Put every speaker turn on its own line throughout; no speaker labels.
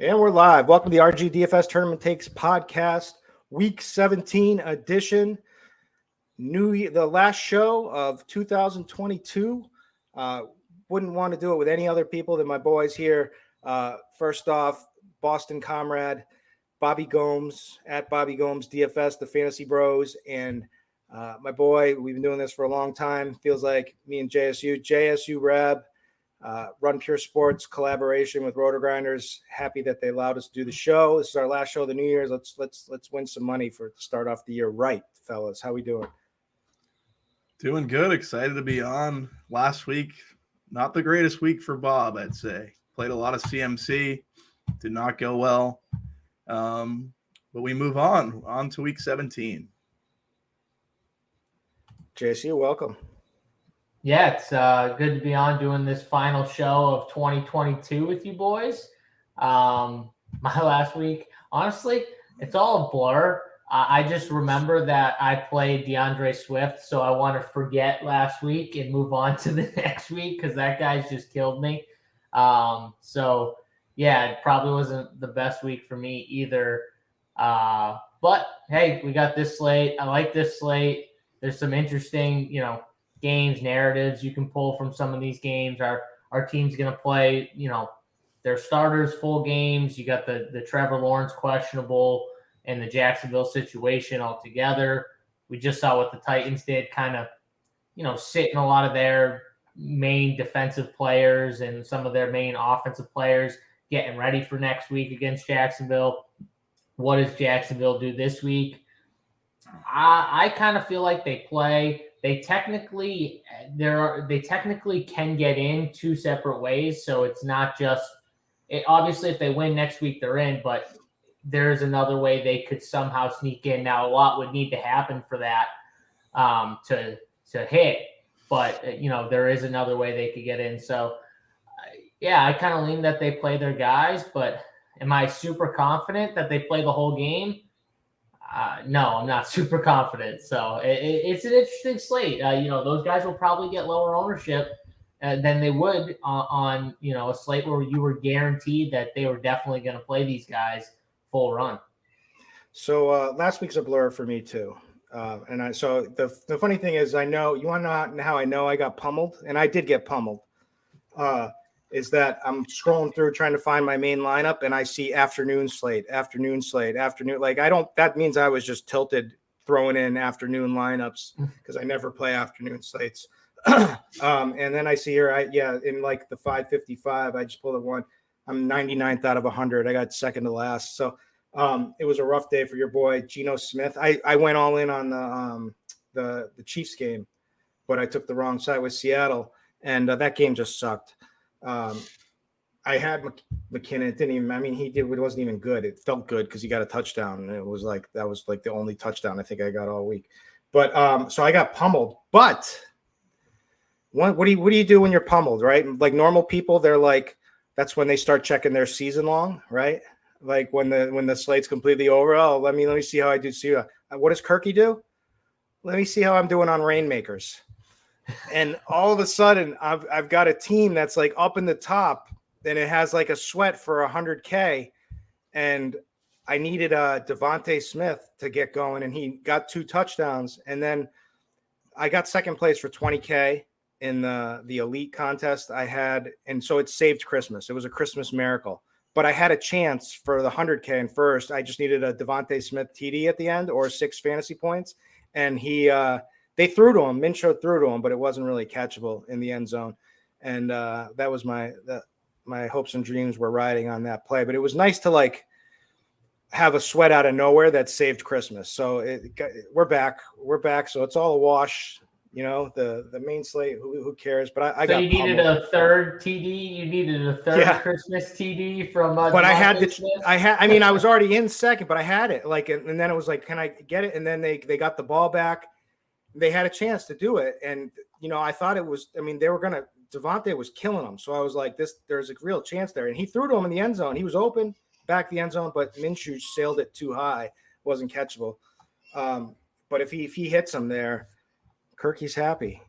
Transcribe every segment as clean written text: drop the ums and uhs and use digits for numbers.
And we're live. Welcome to the RG DFS Tournament Takes podcast, week 17 edition. The last show of 2022. Wouldn't want to do it with any other people than my boys here. First off, Boston comrade, Bobby Gomes at Bobby Gomes DFS, the Fantasy Bros, and my boy. We've been doing this for a long time. Feels like me and JSU Rab. Run Pure Sports collaboration with RotoGrinders. Happy that they allowed us to do the show. This is our last show of the New Year's. Let's win some money to start off the year right, fellas. How we doing?
Doing good. Excited to be on. Last week, not the greatest week for Bob, I'd say. Played a lot of CMC. Did not go well. But we move on to week 17.
JSU, welcome.
Yeah, it's good to be on doing this final show of 2022 with you boys. My last week, honestly, it's all a blur. I just remember that I played DeAndre Swift, so I want to forget last week and move on to the next week because that guy's just killed me. So, yeah, it probably wasn't the best week for me either. But, hey, we got this slate. I like this slate. There's some interesting, games, narratives you can pull from some of these games. Our team's going to play, their starters full games. You got the Trevor Lawrence questionable and the Jacksonville situation altogether. We just saw what the Titans did, kind of, sitting a lot of their main defensive players and some of their main offensive players getting ready for next week against Jacksonville. What does Jacksonville do this week? I kind of feel like they play. They technically can get in two separate ways. So it's not just obviously if they win next week, they're in, but there's another way they could somehow sneak in. Now, a lot would need to happen for that to hit, but there is another way they could get in. So yeah, I kind of lean that they play their guys, but am I super confident that they play the whole game? No, I'm not super confident. So it's an interesting slate. Those guys will probably get lower ownership than they would on a slate where you were guaranteed that they were definitely going to play these guys full run.
So last week's a blur for me too. So the funny thing is, I know you want to know how I know I got pummeled, and I did get pummeled. Is that I'm scrolling through trying to find my main lineup and I see afternoon slate. Like that means I was just tilted throwing in afternoon lineups because I never play afternoon slates. And then I see here, in like the 555, I just pulled a one. I'm 99th out of 100. I got second to last. So it was a rough day for your boy, Geno Smith. I went all in on the Chiefs game, but I took the wrong side with Seattle. And that game just sucked. I had McKinnon. It didn't even. It wasn't even good. It felt good because he got a touchdown, and it was like that was like the only touchdown I think I got all week. But so I got pummeled. But what do you do when you're pummeled, right? Like normal people, they're like that's when they start checking their season long, right? Like when the slate's completely over. Oh, let me see how I do. See what does Kirky do? Let me see how I'm doing on Rainmakers. And all of a sudden, I've got a team that's like up in the top, and it has like a sweat for 100K, and I needed Devontae Smith to get going, and he got 2 touchdowns, and then I got second place for 20K in the elite contest I had, and so it saved Christmas. It was a Christmas miracle, but I had a chance for the 100K in first. I just needed a Devontae Smith TD at the end or 6 fantasy points, and they threw to him. Minshew threw to him, but it wasn't really catchable in the end zone. And that was my hopes and dreams were riding on that play. But it was nice to like have a sweat out of nowhere that saved Christmas. So we're back. So it's all a wash. The main slate. Who cares? But I got. So
you needed a third TD. You needed a third Christmas TD from.
But I had I was already in second, but I had it. And then it was like, can I get it? And then they got the ball back. They had a chance to do it. And, I thought it was, they were going to, Devontae was killing them. So I was like, there's a real chance there. And he threw to him in the end zone. He was open back the end zone, but Minshew sailed it too high. Wasn't catchable. But if he hits him there, Kirky's happy,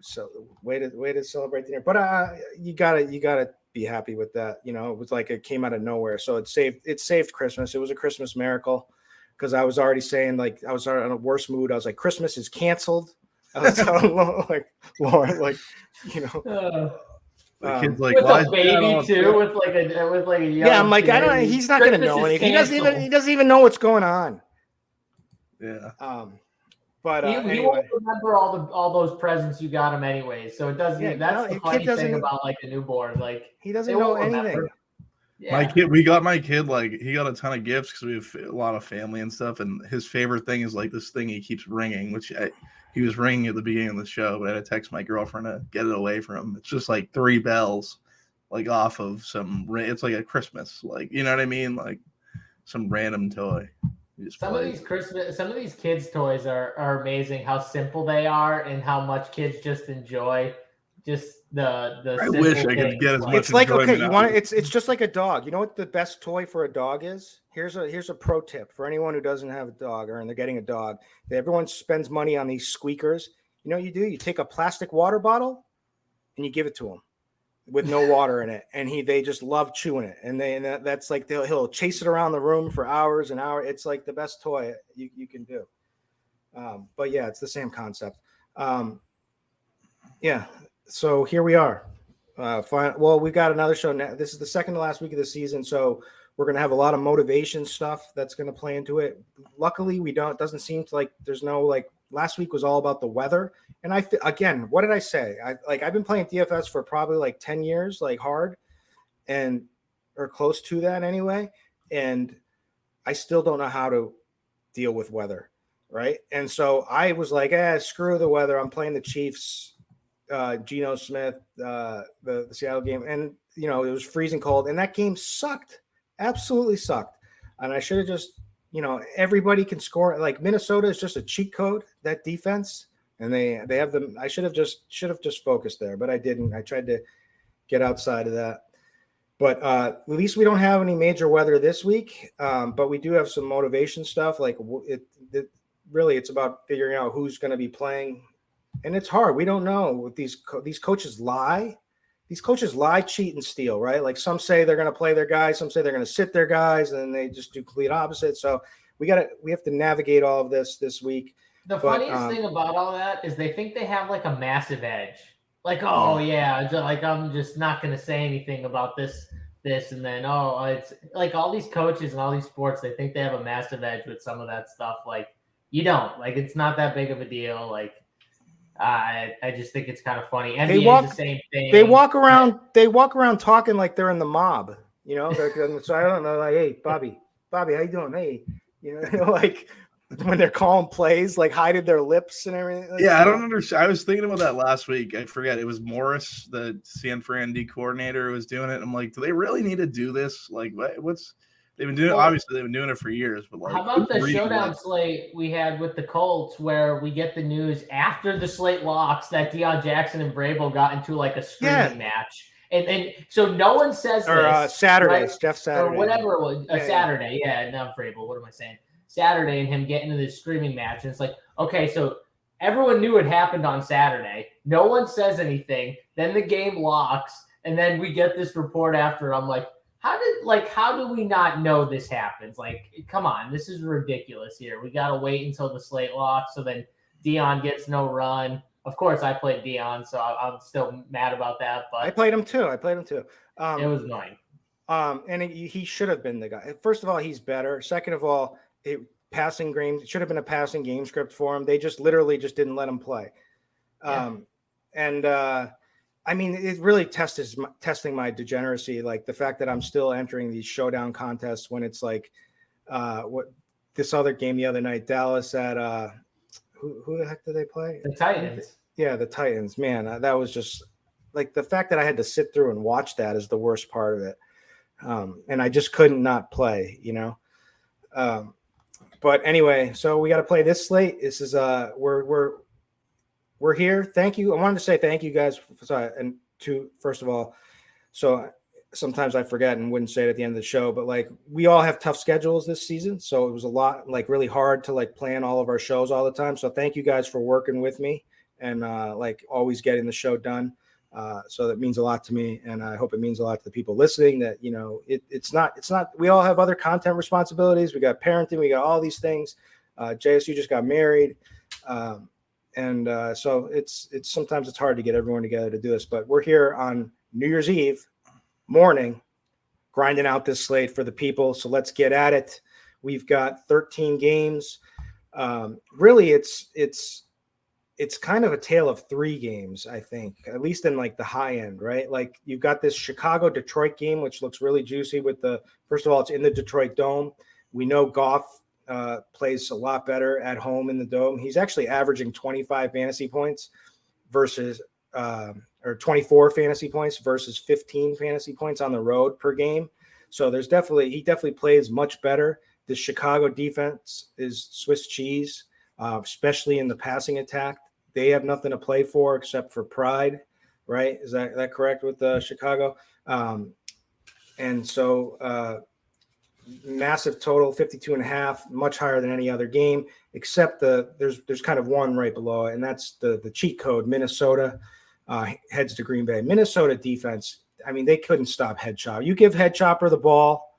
So way to celebrate the year. But you gotta be happy with that. You know, it was like it came out of nowhere. So it saved Christmas. It was a Christmas miracle because I was already saying, like, I was already in a worse mood. I was like, Christmas is canceled. I was telling like Lauren, like, you know.
The kid's like,
with
why
a baby too, with like a young
yeah, I'm like,
kid.
he's not gonna know anything. He doesn't even know what's going on.
Yeah.
But
he
anyway.
won't remember all those presents you got him anyway. So it doesn't.
Yeah,
that's the funny thing
doesn't-
about like a newborn. Like
he doesn't know anything.
Yeah. We got my kid, like, he got a ton of gifts because we have a lot of family and stuff. And his favorite thing is like this thing he keeps ringing, which he was ringing at the beginning of the show, but I had to text my girlfriend to get it away from him. It's just like 3 bells, like off of it's like a Christmas, like, you know what I mean? Like some random toy.
Some of these kids' toys are amazing. How simple they are and how much kids just enjoy. Just the.
I wish I could get as much.
It's like, okay, you want it? It's just like a dog. You know what the best toy for a dog is? Here's a pro tip for anyone who doesn't have a dog or they're getting a dog. Everyone spends money on these squeakers. You know what you do? You take a plastic water bottle and you give it to them with no water in it, and they just love chewing it. And that's like he'll chase it around the room for hours and hours. It's like the best toy you can do. But yeah, it's the same concept. Yeah. So here we are. Well, we've got another show now. This is the second to last week of the season, so we're going to have a lot of motivation stuff that's going to play into it. Luckily, it doesn't seem to like there's no like last week was all about the weather. And again, what did I say? I've been playing DFS for probably like 10 years, like hard or close to that anyway. And I still don't know how to deal with weather. Right. And so I was like, screw the weather. I'm playing the Chiefs, Geno Smith, the Seattle game. And, you know, it was freezing cold and that game sucked. Absolutely sucked. And I should have just, you know, everybody can score. Like Minnesota is just a cheat code, that defense. And they have them. I should have just focused there, but I didn't. I tried to get outside of that. But at least we don't have any major weather this week. But we do have some motivation stuff. Like really, it's about figuring out who's going to be playing, and it's hard. We don't know what these coaches lie. These coaches lie, cheat, and steal, right? Like some say they're going to play their guys, some say they're going to sit their guys, and then they just do complete opposite. So we have to navigate all of this week.
The funniest thing about all that is they think they have like a massive edge. Like, oh yeah, like I'm just not going to say anything about this, and then it's like all these coaches and all these sports, they think they have a massive edge with some of that stuff. Like you don't. Like it's not that big of a deal. Like I just think it's kind of funny. NBA is the same thing.
They walk around talking like they're in the mob. You know, so I don't know. Like, hey, Bobby, how you doing? Hey, you know, like. When they're calling plays, like hiding their lips and everything. Like
I don't understand. I was thinking about that last week. I forget. It was Morris, the San Fran D coordinator, who was doing it. I'm like, do they really need to do this? Like, what's they've been doing? Obviously, they've been doing it for years. But like,
how about the showdown slate we had with the Colts, where we get the news after the slate locks that Deion Jackson and Vrabel got into like a screaming match. And so no one says this.
Saturday,
right?
Jeff Saturday.
Or whatever it was. Saturday. Yeah, not Vrabel. What am I saying? Saturday and him getting into this screaming match. And it's like, okay, so everyone knew it happened on Saturday. No one says anything. Then the game locks. And then we get this report after. I'm like, how do we not know this happens? Like, come on, this is ridiculous here. We got to wait until the slate locks. So then Deion gets no run. Of course, I played Deion, so I'm still mad about that. But
I played him too. It
was annoying.
And he should have been the guy. First of all, he's better. Second of all, it should have been a passing game script for him. They just literally didn't let him play. I mean, it really testing my degeneracy. Like the fact that I'm still entering these showdown contests when it's like what this other game the other night, Dallas at who the heck did they play?
The Titans.
Yeah, the Titans. Man, that was just like the fact that I had to sit through and watch that is the worst part of it. And I just couldn't not play, you know. But anyway, so we got to play this slate. This is we're here. Thank you. I wanted to say thank you guys first of all. So sometimes I forget and wouldn't say it at the end of the show, but like we all have tough schedules this season, so it was a lot like really hard to like plan all of our shows all the time. So thank you guys for working with me and like always getting the show done. So that means a lot to me, and I hope it means a lot to the people listening. That it's not. We all have other content responsibilities. We got parenting. We got all these things. JSU just got married, and so it's sometimes it's hard to get everyone together to do this. But we're here on New Year's Eve morning, grinding out this slate for the people. So let's get at it. We've got 13 games. Really, it's kind of a tale of 3 games, I think, at least in like the high end, right? Like you've got this Chicago-Detroit game, which looks really juicy first of all, it's in the Detroit Dome. We know Goff plays a lot better at home in the Dome. He's actually averaging 25 fantasy points versus or 24 fantasy points versus 15 fantasy points on the road per game. So he definitely plays much better. The Chicago defense is Swiss cheese, especially in the passing attack. They have nothing to play for except for pride, right? Is that correct with Chicago? And so massive total, 52.5, much higher than any other game, except there's kind of one right below it, and that's the cheat code. Minnesota heads to Green Bay. Minnesota defense, I mean, they couldn't stop Head Chopper. You give Head Chopper the ball,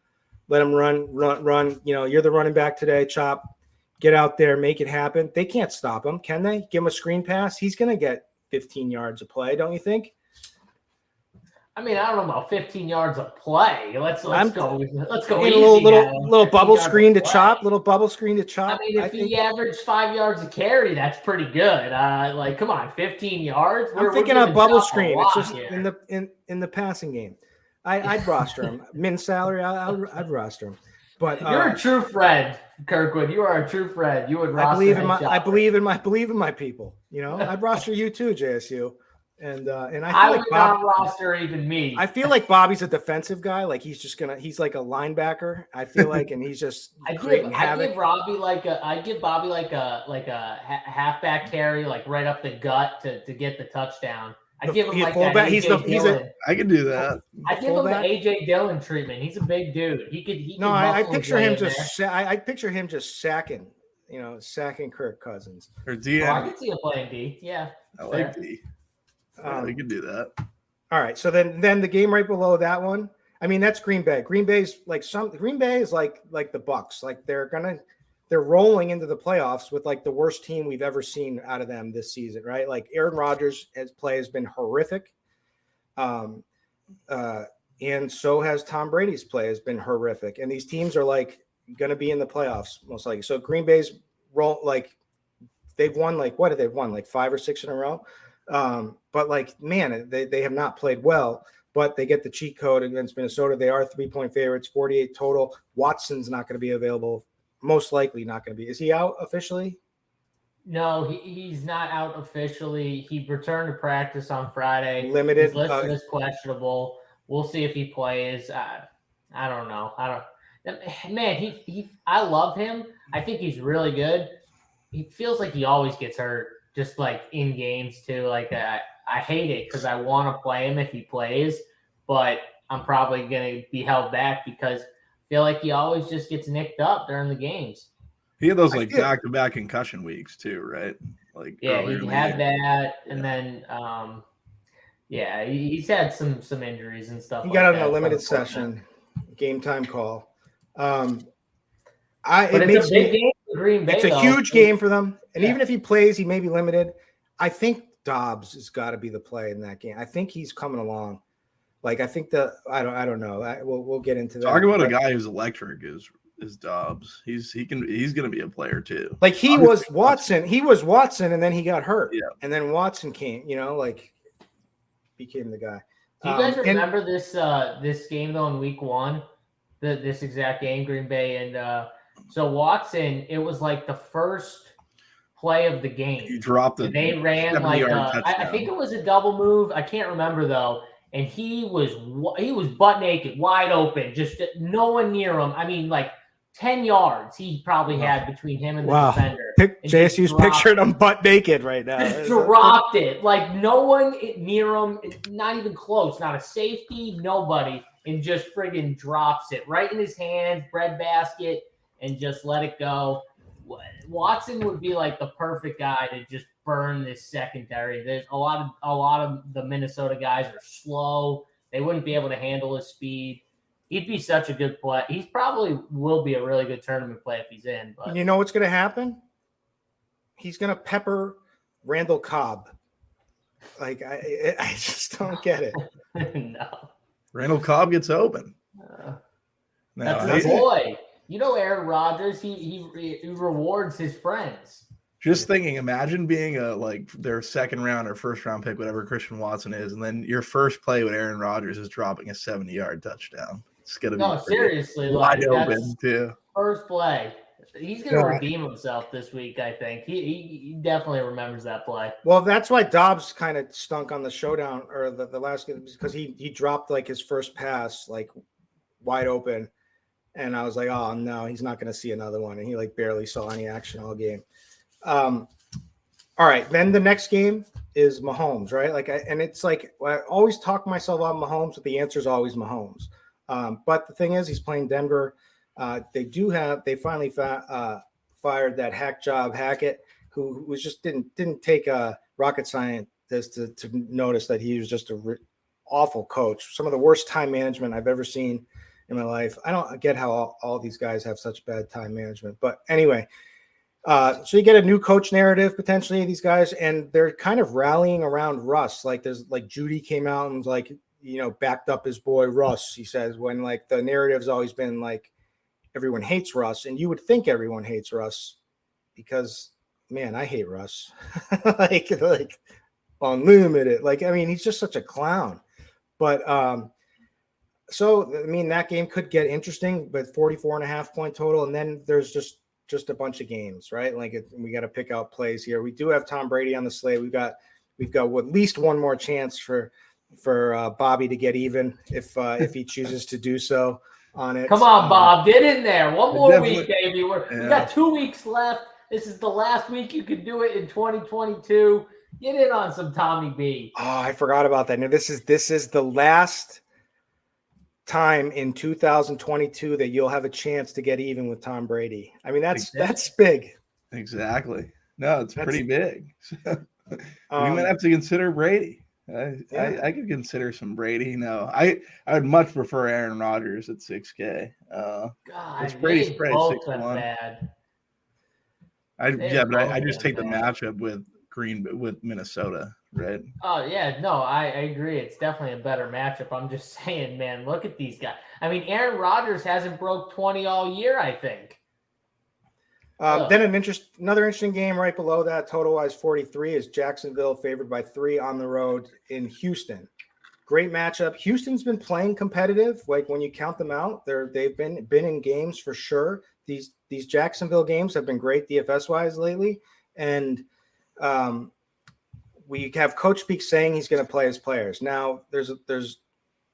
let him run. You're the running back today, Chop. Get out there, make it happen. They can't stop him, can they? Give him a screen pass. He's going to get 15 yards of play, don't you think?
I mean, I don't know about 15 yards of play. Let's go. Let's go.
A
Easy
little bubble screen to Chop. Little bubble screen to Chop.
I mean, if he averaged 5 yards a carry, that's pretty good. Come on, 15 yards.
I'm thinking a bubble screen. It's just in the passing game. I'd roster him. Min salary, I'd roster him. But
you're a true friend, Kirkwood. You are a true friend. You would roster.
I believe in my people. I'd roster you too, JSU. And I feel like
not roster even me.
I feel like Bobby's a defensive guy. Like he's like a linebacker. I feel like, and he's just creating havoc.
I give Bobby like a halfback carry, like right up the gut to get the touchdown. I give him like
fullback.
that.
I can do that.
I give him the AJ Dillon treatment. He's a big dude.
I picture him I picture him just sacking Kirk Cousins.
Or DM.
Oh, I can see him playing D. Yeah,
I like D. We can do that.
All right. So then the game right below that one. I mean, that's Green Bay. Green Bay is like the Bucks. Like they're rolling into the playoffs with like the worst team we've ever seen out of them this season, right? Like Aaron Rodgers' play has been horrific. And so has Tom Brady's play has been horrific. And these teams are like going to be in the playoffs most likely. So Green Bay's they've won what have they won? Like 5 or 6 in a row. But like, man, they have not played well, but they get the cheat code against Minnesota. They are 3-point favorites, 48 total. Watson's not going to be available. Most likely not going to be. Is he out officially?
No, he's not out officially. He returned to practice on Friday.
Limited.
He's listed as questionable. We'll see if he plays. I don't know. Man, I love him. I think he's really good. He feels like he always gets hurt, just like in games too. Like I hate it because I want to play him if he plays, but I'm probably going to be held back because I feel like he always just gets nicked up during the games.
He had those back-to-back concussion weeks too, right? Like
he had that, and then he's had some injuries and stuff.
He got on a limited session, game time call. It's a big game for Green Bay. It's a huge game for them, and even if he plays, he may be limited. I think Dobbs has got to be the play in that game. I think he's coming along. Like I think I don't know. We'll get into that.
Talk about a guy who's electric is Dobbs. He's going to be a player too.
Like he was Watson, and then he got hurt.
Yeah.
And then Watson came, became the guy.
Do you guys remember this game though in week 1? This exact game, Green Bay and so Watson, it was like the first play of the game.
He dropped it.
They ran like I think it was a double move. I can't remember though. And he was butt naked, wide open, just no one near him. I mean, like 10 yards he probably had between him and the defender.
JSU's picturing him butt naked right now.
Just dropped it. Like no one near him, not even close, not a safety, nobody, and just friggin' drops it right in his hands, breadbasket, and just let it go. Watson would be like the perfect guy to just burn this secondary. There's a lot of the Minnesota guys are slow. They wouldn't be able to handle his speed. He'd be such a good play. He probably will be a really good tournament play if he's in. But
you know what's going to happen? He's going to pepper Randall Cobb. Like, I just don't get it.
No.
Randall Cobb gets open.
That's a boy. You know, Aaron Rodgers, he rewards his friends.
Just thinking, imagine being their second round or first round pick, whatever Christian Watson is, and then your first play with Aaron Rodgers is dropping a 70-yard touchdown. It's gonna be
seriously
wide open too.
First play. He's gonna redeem himself this week, I think. He definitely remembers that play.
Well, that's why Dobbs kind of stunk on the showdown or the last game, because he dropped like his first pass like wide open, and I was like, oh no, he's not going to see another one, and he like barely saw any action all game. All right, then the next game is Mahomes, right? And it's like I always talk myself about Mahomes, but the answer is always Mahomes. But the thing is, he's playing Denver. They finally fired that hack job Hackett, who was just didn't take a rocket scientist to notice that he was just a awful coach. Some of the worst time management I've ever seen in my life. I don't get how all these guys have such bad time management. But anyway, so you get a new coach narrative potentially, these guys, and they're kind of rallying around Russ. Like there's like Judy came out and was like, backed up his boy Russ. He says when like the narrative's always been like everyone hates Russ, and you would think everyone hates Russ because man, I hate Russ. like unlimited. Like, I mean, he's just such a clown. But so I mean that game could get interesting, but 44.5 point total, and then there's just a bunch of games, right? Like we got to pick out plays here. We do have Tom Brady on the slate. We've got at least one more chance for Bobby to get even if he chooses to do so on it.
Come on, Bob, get in there. One more week, baby. We got 2 weeks left. This is the last week you can do it in 2022. Get in on some Tommy B.
Oh, I forgot about that. Now this is the last time in 2022 that you'll have a chance to get even with Tom Brady. I mean, that's big.
Exactly. No, it's pretty big. We might have to consider Brady. I could consider some Brady. No, I would much prefer Aaron Rodgers at 6K.
God,
Brady's
they
probably
both
6-1.
bad.
I just take the matchup with Minnesota, right?
Oh yeah, no, I agree. It's definitely a better matchup. I'm just saying, man, look at these guys. I mean, Aaron Rodgers hasn't broke 20 all year, I think.
Then another interesting game right below that, total-wise 43, is Jacksonville favored by 3 on the road in Houston. Great matchup. Houston's been playing competitive. Like when you count them out, they've been in games for sure. These Jacksonville games have been great DFS-wise lately, and we have Coach Speak saying he's going to play his players. Now, there's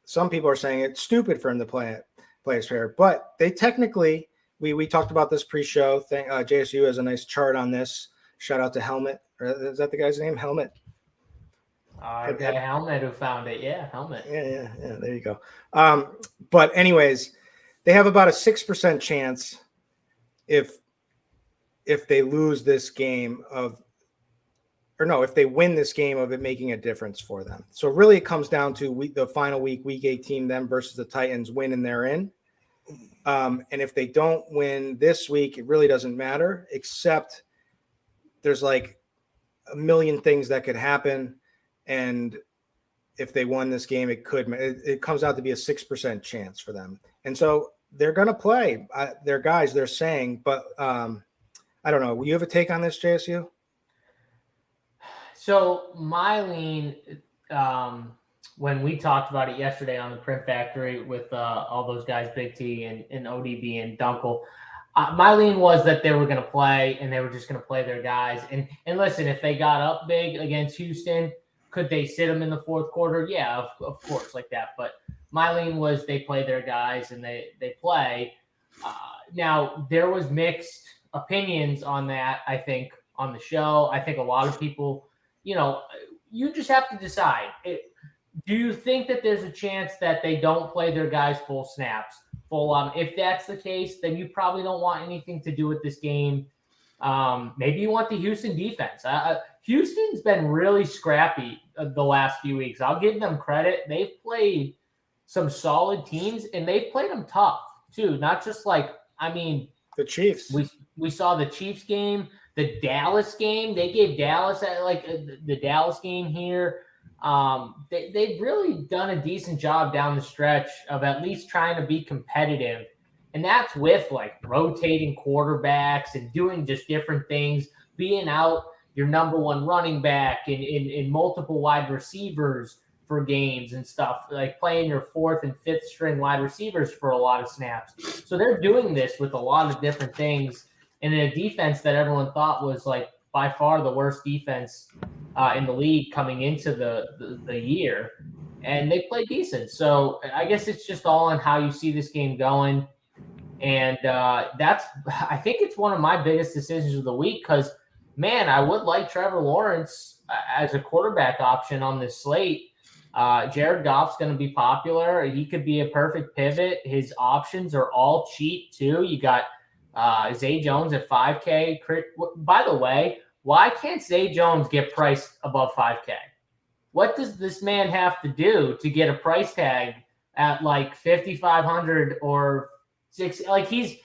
some people are saying it's stupid for him to play his player, but they technically. We talked about this pre-show thing. JSU has a nice chart on this. Shout out to Helmet. Is that the guy's name? Helmet.
Helmet who found it. Yeah, Helmet.
Yeah. There you go. But anyways, they have about a 6% chance if they lose this game if they win this game of it making a difference for them. So really, it comes down to the final week 18, them versus the Titans win and they're in. And if they don't win this week, it really doesn't matter, except there's like a million things that could happen. And if they won this game, it comes out to be a 6% chance for them. And so they're going to play their guys, they're saying, but I don't know. Will you have a take on this, JSU?
So my lean, when we talked about it yesterday on the Print Factory with all those guys, Big T and ODB and Dunkel, my lean was that they were going to play and they were just going to play their guys. And listen, if they got up big against Houston, could they sit them in the fourth quarter? Yeah, of course, like that. But my lean was they play their guys and they play. Now, there was mixed opinions on that, I think, on the show. I think a lot of people, you just have to decide. Do you think that there's a chance that they don't play their guys full snaps? If that's the case, then you probably don't want anything to do with this game. Maybe you want the Houston defense. Houston's been really scrappy the last few weeks. I'll give them credit. They've played some solid teams, and they've played them tough too. Not just
the Chiefs.
We saw the Chiefs game, the Dallas game. They gave Dallas the Dallas game here. They've really done a decent job down the stretch of at least trying to be competitive. And that's with rotating quarterbacks and doing just different things, being out your number one running back in multiple wide receivers for games and stuff, like playing your fourth and fifth string wide receivers for a lot of snaps. So they're doing this with a lot of different things. And in a defense that everyone thought was by far the worst defense in the league coming into the year. And they play decent. So I guess it's just all on how you see this game going. And I think it's one of my biggest decisions of the week because, man, I would like Trevor Lawrence as a quarterback option on this slate. Jared Goff's going to be popular. He could be a perfect pivot. His options are all cheap, too. You got Zay Jones at 5K. By the way, why can't Zay Jones get priced above 5K? What does this man have to do to get a price tag at 5,500 or six? He's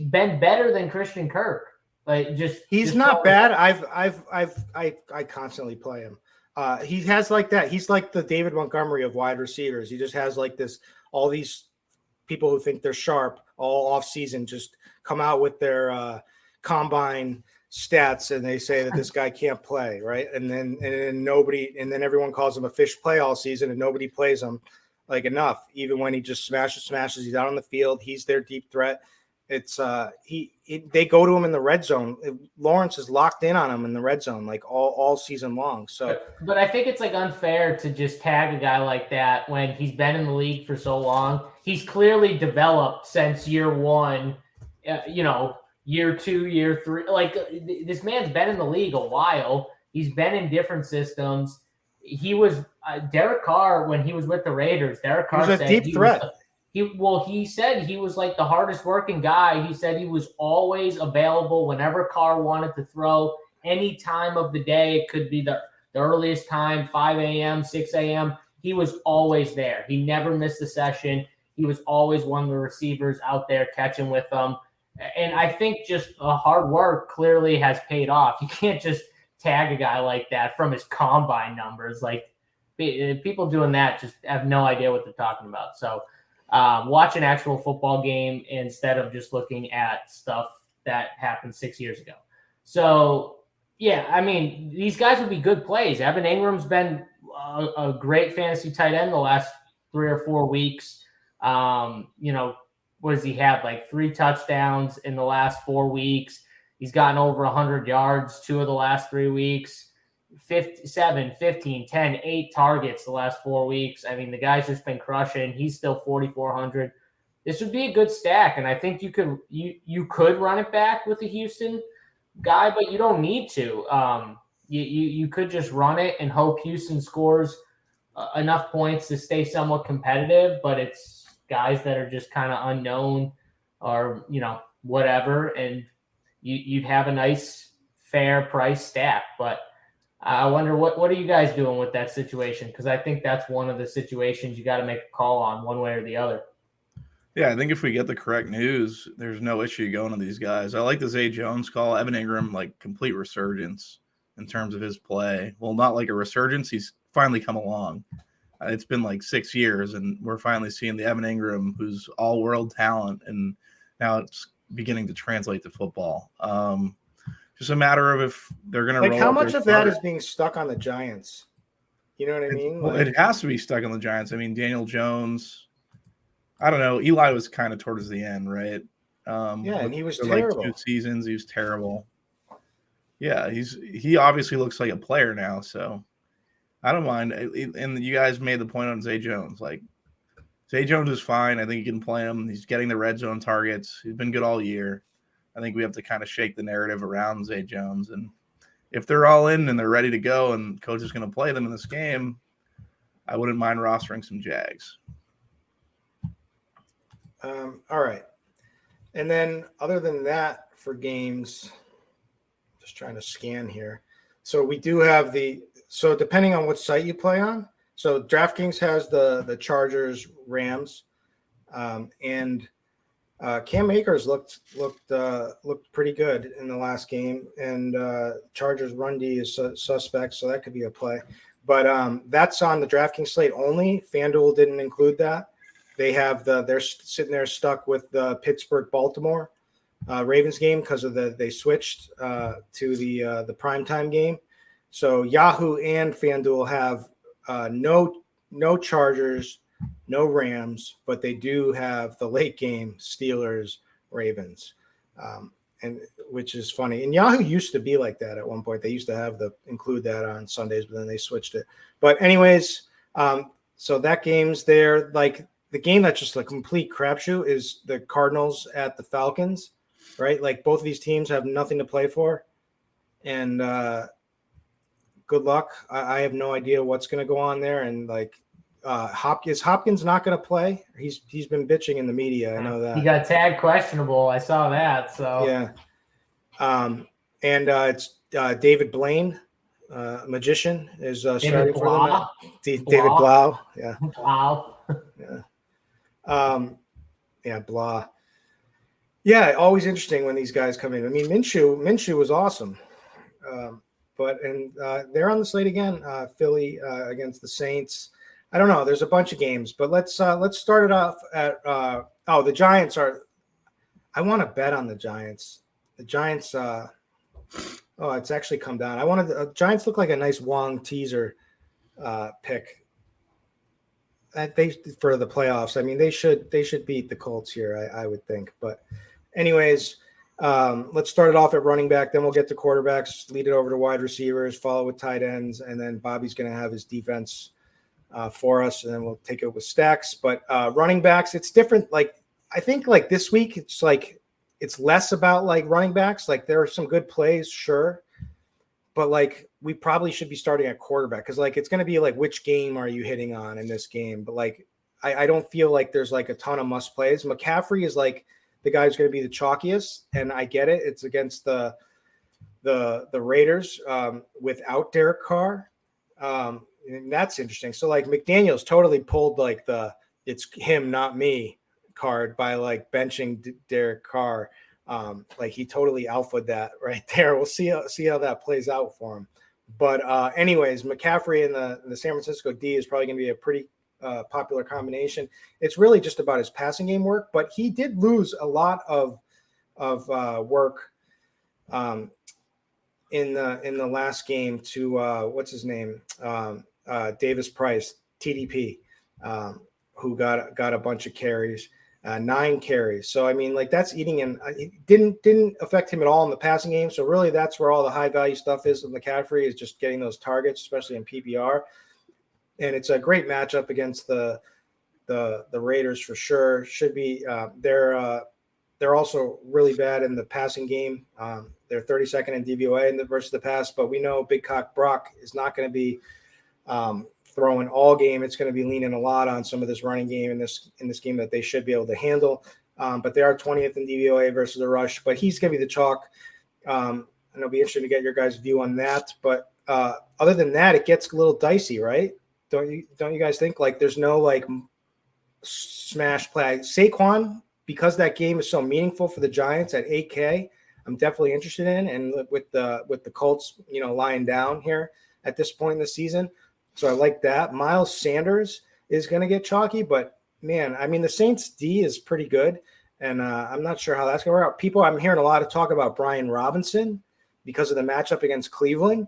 been better than Christian Kirk.
He's not bad. I constantly play him. He has that. He's like the David Montgomery of wide receivers. He just has all these people who think they're sharp all off season just come out with their combine stats and they say that this guy can't play, right? And then everyone calls him a fish play all season and nobody plays him enough. Even when he just smashes, he's out on the field. He's their deep threat. It's they go to him in the red zone. Lawrence is locked in on him in the red zone all season long. So,
but I think it's unfair to just tag a guy like that when he's been in the league for so long. He's clearly developed since year one. Year two, year three. This man's been in the league a while. He's been in different systems. He was Derek Carr when he was with the Raiders. Derek Carr
was a deep threat.
He said he was the hardest working guy. He said he was always available whenever Carr wanted to throw any time of the day. It could be the earliest time, 5 a.m., 6 a.m. He was always there. He never missed a session. He was always one of the receivers out there catching with them. And I think just hard work clearly has paid off. You can't just tag a guy like that from his combine numbers. People doing that just have no idea what they're talking about. So watch an actual football game instead of just looking at stuff that happened 6 years ago. So, yeah, these guys would be good plays. Evan Ingram's been a great fantasy tight end the last 3 or 4 weeks. What does he have? 3 touchdowns in the last 4 weeks. He's gotten over 100 yards 2 of the last 3 weeks. 7, 15, 10, 8 targets the last 4 weeks. The guy's just been crushing. He's still 4,400. This would be a good stack, and I think you could run it back with the Houston guy, but you don't need to. You could just run it and hope Houston scores enough points to stay somewhat competitive, but it's guys that are just kind of unknown or, whatever, and you'd have a nice, fair price stack. But I wonder what are you guys doing with that situation? Because I think that's one of the situations you got to make a call on one way or the other.
Yeah, I think if we get the correct news, there's no issue going to these guys. I like the Zay Jones call. Evan Ingram, complete resurgence in terms of his play. Well, not a resurgence. He's finally come along. It's been 6 years, and we're finally seeing the Evan Ingram, who's all-world talent, and now it's beginning to translate to football. Just a matter of if they're going to roll.
How much of that is being stuck on the Giants? You know what I mean?
Well, it has to be stuck on the Giants. Daniel Jones. I don't know. Eli was kind of towards the end, right?
And he was terrible.
2 seasons, he was terrible. Yeah, he obviously looks like a player now, so I don't mind. And you guys made the point on Zay Jones. Zay Jones is fine. I think you can play him. He's getting the red zone targets. He's been good all year. I think we have to kind of shake the narrative around Zay Jones. And if they're all in and they're ready to go and coach is going to play them in this game, I wouldn't mind rostering some Jags.
All right. And then other than that for games, Just trying to scan here. So we do have so depending on what site you play on. So DraftKings has the Chargers, Rams, and Cam Akers looked pretty good in the last game, and Chargers run D is suspect, so that could be a play. But that's on the DraftKings slate only. FanDuel didn't include that. They have they're sitting there stuck with the Pittsburgh-Baltimore Ravens game because of they switched to the primetime game. So Yahoo and FanDuel have no Chargers, no Rams, but they do have the late game Steelers, Ravens, and which is funny. And Yahoo used to be like that at one point. They used to include that on Sundays, but then they switched it. But anyways, so that game's there. Like the game that's just a complete crapshoot is the Cardinals at the Falcons, right? Like both of these teams have nothing to play for, and good luck. I have no idea what's going to go on there, and like. Hopkins not going to play? He's been bitching in the media. I know that
he got tagged questionable. I saw that. So
yeah. And it's David Blaine, magician, is starting for them. David Blau. Yeah.
Blau.
Yeah. Yeah. Blah. Yeah. Always interesting when these guys come in. I mean, Minshew was awesome. But they're on the slate again. Philly against the Saints. I don't know. There's a bunch of games, but let's start it off at the Giants are. I want to bet on the Giants. The Giants. It's actually come down. I wanted the Giants look like a nice Wong teaser pick. For the playoffs. I mean, they should beat the Colts here. I would think. But anyways, let's start it off at running back. Then we'll get to quarterbacks. Lead it over to wide receivers. Follow with tight ends, and then Bobby's going to have his defense. For us, and then we'll take it with stacks. But running backs, it's different. Like I think like this week, it's less about like running backs. Like there are some good plays, sure, but like we probably should be starting at quarterback because like it's going to be like which game are you hitting on in this game? But like I don't feel like there's like a ton of must plays. McCaffrey is like the guy who's going to be the chalkiest, and I get it. It's against the Raiders without Derek Carr. And that's interesting. So like McDaniels totally pulled like it's him, not me card by like benching Derek Carr. Like he totally alphaed that right there. We'll see how that plays out for him. But anyways, McCaffrey and the San Francisco D is probably going to be a pretty popular combination. It's really just about his passing game work, but he did lose a lot of work in the last game to what's his name? Davis Price, TDP, who got a bunch of carries, 9 carries. So I mean, like that's eating him. It didn't affect him at all in the passing game. So really, that's where all the high value stuff is with McCaffrey is just getting those targets, especially in PPR. And it's a great matchup against the Raiders for sure. Should be they're also really bad in the passing game. They're 32nd in DVOA versus the pass, but we know Big Cock Brock is not going to be throwing all game. It's going to be leaning a lot on some of this running game in this game that they should be able to handle. But they are 20th in DVOA versus the rush. But he's going to be the chalk, and it'll be interesting to get your guys' view on that. But other than that, it gets a little dicey, right? Don't you guys think? Like there's no like smash play. Saquon, because that game is so meaningful for the Giants at 8K, I'm definitely interested in. And with the Colts, lying down here at this point in the season. So I like that. Miles Sanders is going to get chalky, but man, I mean, the Saints D is pretty good. And I'm not sure how that's going to work out. I'm hearing a lot of talk about Brian Robinson because of the matchup against Cleveland.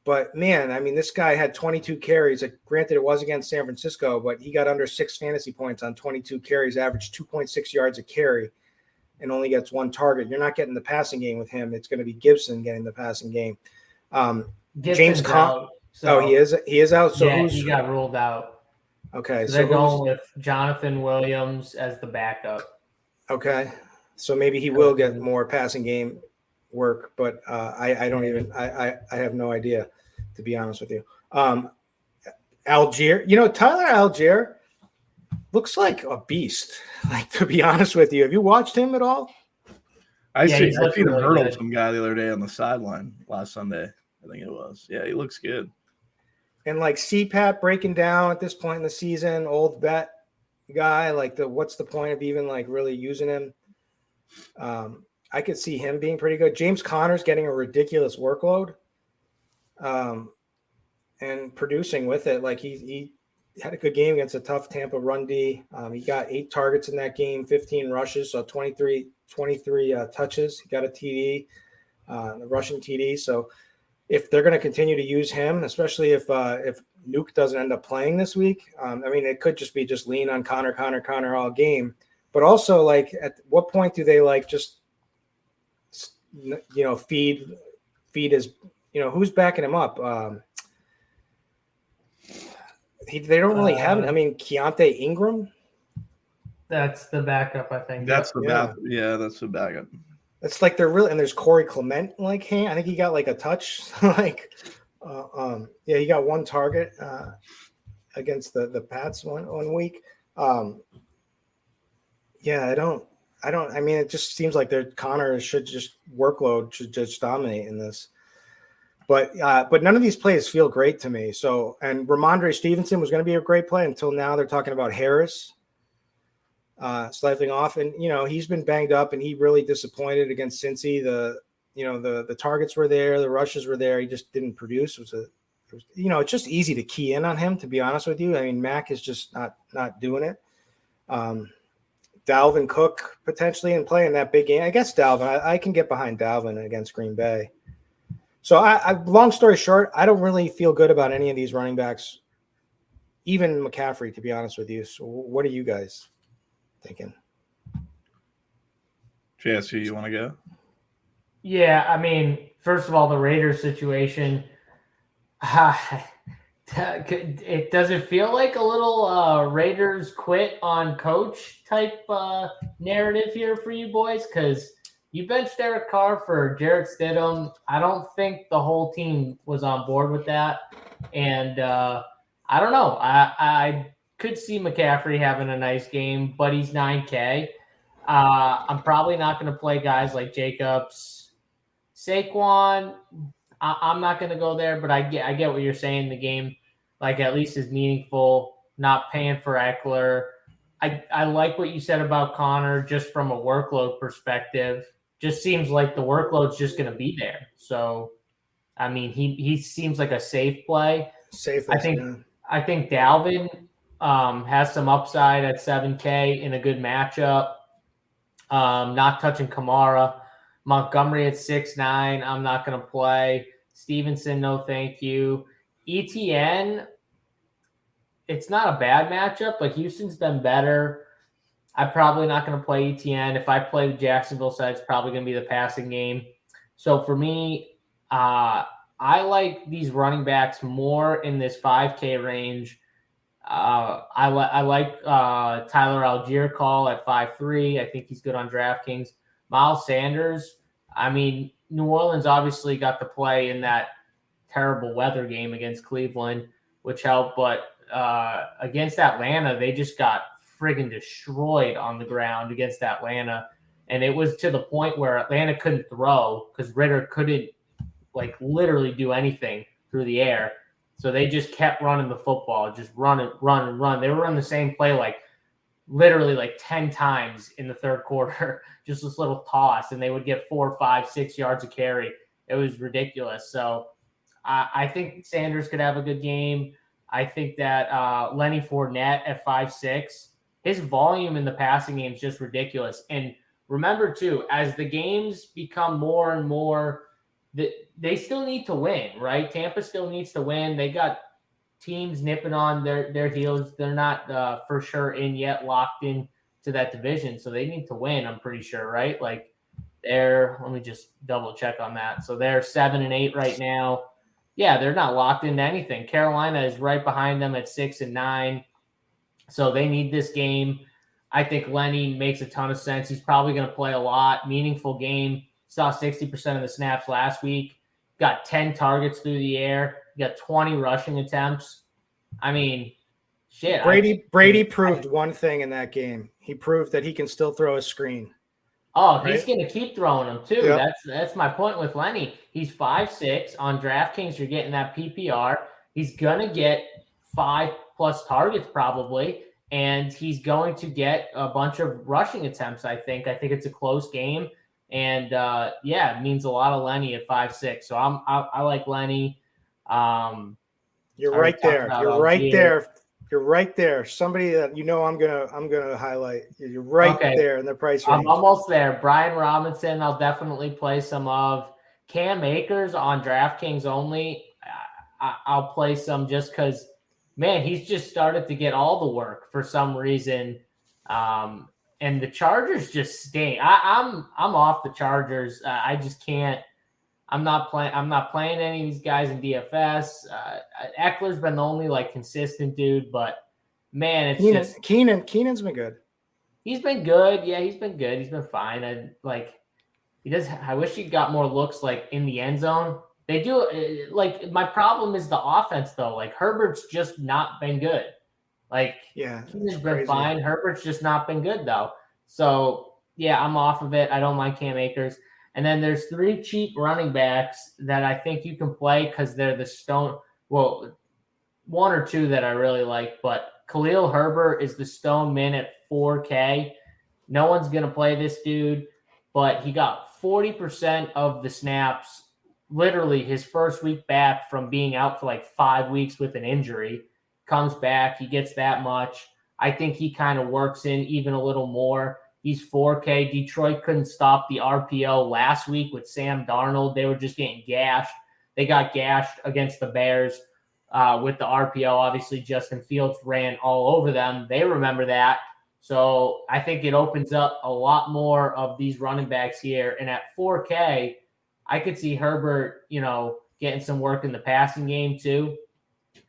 But man, I mean, this guy had 22 carries. Granted, it was against San Francisco, but he got under 6 fantasy points on 22 carries, averaged 2.6 yards a carry, and only gets 1 target. You're not getting the passing game with him. It's going to be Gibson getting the passing game. James Conner. So he is out. So
yeah, he got ruled out.
Okay,
so they're going with Jonathan Williams as the backup.
Okay, so maybe he will get more passing game work, but I don't even I have no idea, to be honest with you. Algier, Tyler Algier looks like a beast. Like, to be honest with you, have you watched him at all?
I seen him
really
hurdle
good.
some guy the other day on the sideline last Sunday. I think it was. Yeah, he looks good.
And like CPAT breaking down at this point in the season, old vet guy, like what's the point of even like really using him? I could see him being pretty good. James Conner's getting a ridiculous workload, and producing with it. Like he had a good game against a tough Tampa run D. He got 8 targets in that game, 15 rushes, so 23 touches. He got a TD, a rushing TD. So if they're going to continue to use him, especially if Nuke doesn't end up playing this week, I mean, it could just be lean on Connor all game. But also, like, at what point do they like just, feed his, who's backing him up? They don't really have it. I mean, Keontae Ingram.
That's the backup, I think.
That's the backup. Yeah, that's the backup.
It's like they're really, and there's Corey Clement. Like, hey, I think he got like a touch. He got 1 target against the Pats one week. I mean, it just seems like Connor should just dominate in this. But none of these plays feel great to me. So, and Ramondre Stevenson was going to be a great play until now. They're talking about Harris slightly off, and he's been banged up, and he really disappointed against Cincy. The targets were there, the rushes were there. He just didn't produce. It's just easy to key in on him, to be honest with you. I mean, Mac is just not doing it. Dalvin Cook potentially in play in that big game. I guess Dalvin. I can get behind Dalvin against Green Bay. So long story short, I don't really feel good about any of these running backs, even McCaffrey, to be honest with you. So what are you guys thinking?
JSU, you want to go?
Yeah, I mean, first of all, the Raiders situation, it doesn't feel like a little Raiders quit on coach type narrative here for you boys, because you benched Derek Carr for Jarrett Stidham. I don't think the whole team was on board with that. And I don't know. I could see McCaffrey having a nice game, but he's 9K. I'm probably not going to play guys like Jacobs. Saquon, I'm not going to go there, but I get what you're saying. The game, like, at least is meaningful, not paying for Eckler. I like what you said about Connor just from a workload perspective. Just seems like the workload's just going to be there. So, I mean, he seems like a safe play. I think Dalvin has some upside at 7K in a good matchup. Not touching Kamara. Montgomery at 6'9". I'm not going to play. Stevenson, no thank you. ETN, it's not a bad matchup, but Houston's been better. I'm probably not going to play ETN. If I play the Jacksonville side, it's probably going to be the passing game. So for me, I like these running backs more in this 5K range. I like Tyler Algier call at 5'3". I think he's good on DraftKings. Miles Sanders, I mean, New Orleans obviously got to play in that terrible weather game against Cleveland, which helped. But against Atlanta, they just got friggin' destroyed on the ground against Atlanta. And it was to the point where Atlanta couldn't throw because Ritter couldn't, like, literally do anything through the air. So they just kept running the football, just run. They were running the same play literally 10 times in the third quarter, just this little toss, and they would get 4, 5, 6 yards of carry. It was ridiculous. So I think Sanders could have a good game. I think that Lenny Fournette at 5'6", his volume in the passing game is just ridiculous. And remember, too, as the games become more and more, they still need to win, right? Tampa still needs to win. They got teams nipping on their heels. They're not for sure in yet, locked in to that division. So they need to win, I'm pretty sure, right? Like let me just double check on that. So they're 7-8 right now. Yeah, they're not locked into anything. Carolina is right behind them at 6-9. So they need this game. I think Lenny makes a ton of sense. He's probably going to play a lot. Meaningful game. Saw 60% of the snaps last week. Got 10 targets through the air. Got 20 rushing attempts. I mean, shit.
Brady proved one thing in that game. He proved that he can still throw a screen.
Oh,
right?
he's going to keep throwing them too.
Yep.
That's my point with Lenny. He's 5'6" on DraftKings. You're getting that PPR. He's going to get 5+ targets probably, and he's going to get a bunch of rushing attempts. I think it's a close game, and it means a lot of Lenny at 5'6". So I like Lenny.
You're
I already
right
talked
there.
about
You're right
Algier.
there. You're right there. Somebody that I'm gonna highlight. You're right
Okay.
there in the price range.
I'm almost there. Brian Robinson, I'll definitely play some of. Cam Akers on DraftKings only. I'll play some just because, man, he's just started to get all the work for some reason. And the Chargers just stink. I'm off the Chargers. I just can't. I'm not playing any of these guys in DFS. Eckler's been the only like consistent dude, but man, it's
Keenan's been good.
He's been good. Yeah, he's been good. He's been fine. I wish he got more looks like in the end zone. They do like my problem is the offense though. Like Herbert's just not been good. Like Keenan's been fine. Herbert's just not been good though. So yeah, I'm off of it. I don't like Cam Akers. And then there's 3 cheap running backs that I think you can play because they're the stone. Well, 1 or 2 that I really like, but Khalil Herbert is the stone min at 4K. No one's going to play this dude, but he got 40% of the snaps, literally his first week back from being out for like 5 weeks with an injury. Comes back, he gets that much. I think he kind of works in even a little more. He's 4K. Detroit couldn't stop the RPO last week with Sam Darnold. They were just getting gashed. They got gashed against the Bears with the RPO. Obviously, Justin Fields ran all over them. They remember that. So I think it opens up a lot more of these running backs here. And at 4K, I could see Herbert, getting some work in the passing game too.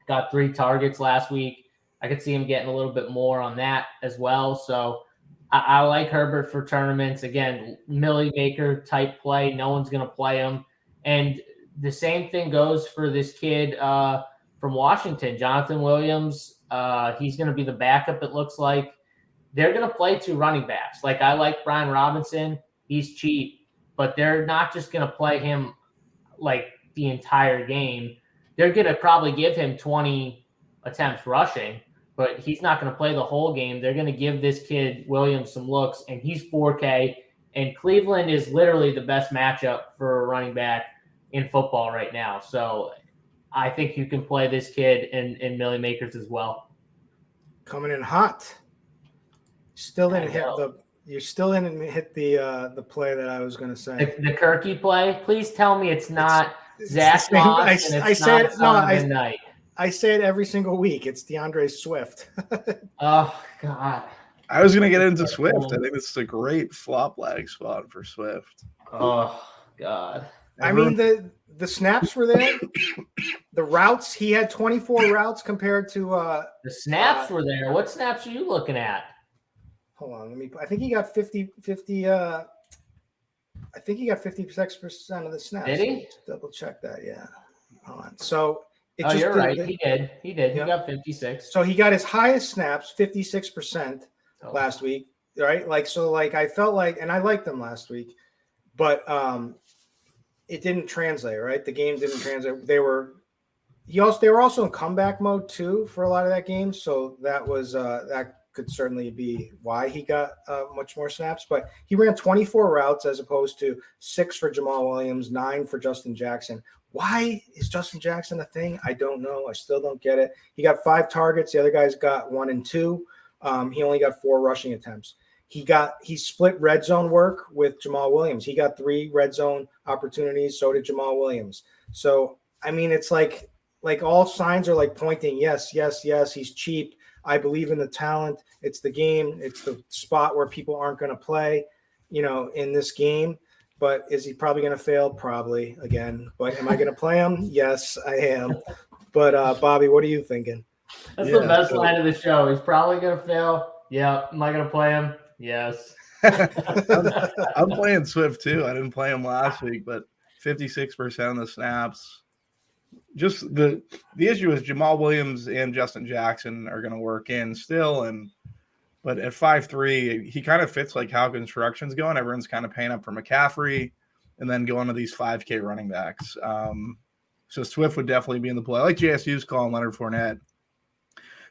Got 3 targets last week. I could see him getting a little bit more on that as well. So I like Herbert for tournaments. Again, Millie Maker type play. No one's going to play him. And the same thing goes for this kid from Washington, Jonathan Williams. He's going to be the backup, it looks like. They're going to play 2 running backs. Like, I like Brian Robinson. He's cheap. But they're not just going to play him, like, the entire game. They're going to probably give him 20 attempts rushing. But he's not going to play the whole game. They're going to give this kid Williams some looks, and he's 4K. And Cleveland is literally the best matchup for a running back in football right now. So I think you can play this kid in Millie Makers as well.
Coming in hot. Still didn't hit the play that I was going to say.
The Kirky play. Please tell me it's not Zach Moss and it's not Sullivan Knight.
I say it every single week. It's DeAndre Swift.
Oh, God.
I was going to get into Swift. I think this is a great flop lag spot for Swift.
Oh, God.
I mean, the snaps were there. The routes, he had 24 routes compared to
the snaps were there. What snaps are you looking at?
Hold on, I think he got 50 I think he got 56% of the snaps.
Did he?
Double check that, yeah. Hold on. So
you're right. He did. Yeah. He got 56.
So he got his highest snaps, 56% last week, right? I felt like, and I liked them last week, but it didn't translate, right? The game didn't translate. They were also in comeback mode too for a lot of that game. So that was that could certainly be why he got much more snaps. But he ran 24 routes as opposed to 6 for Jamal Williams, 9 for Justin Jackson. Why is Justin Jackson a thing? I don't know. I still don't get it. He got 5 targets. The other guys got 1 and 2. He only got 4 rushing attempts. He split red zone work with Jamal Williams. He got 3 red zone opportunities. So did Jamal Williams. So, I mean, it's like all signs are like pointing. Yes. He's cheap. I believe in the talent. It's the game. It's the spot where people aren't going to play, in this game. But is he probably going to fail? Probably again. But am I going to play him? Yes, I am. But Bobby, what are you thinking?
That's the best line of the show. He's probably going to fail. Yeah. Am I going to play him? Yes.
I'm playing Swift too. I didn't play him last week, but 56% of the snaps. Just the issue is Jamal Williams and Justin Jackson are going to work in still, and But at 5'3", he kind of fits like how construction's going. Everyone's kind of paying up for McCaffrey and then going to these 5K running backs. So Swift would definitely be in the play. I like JSU's calling Leonard Fournette.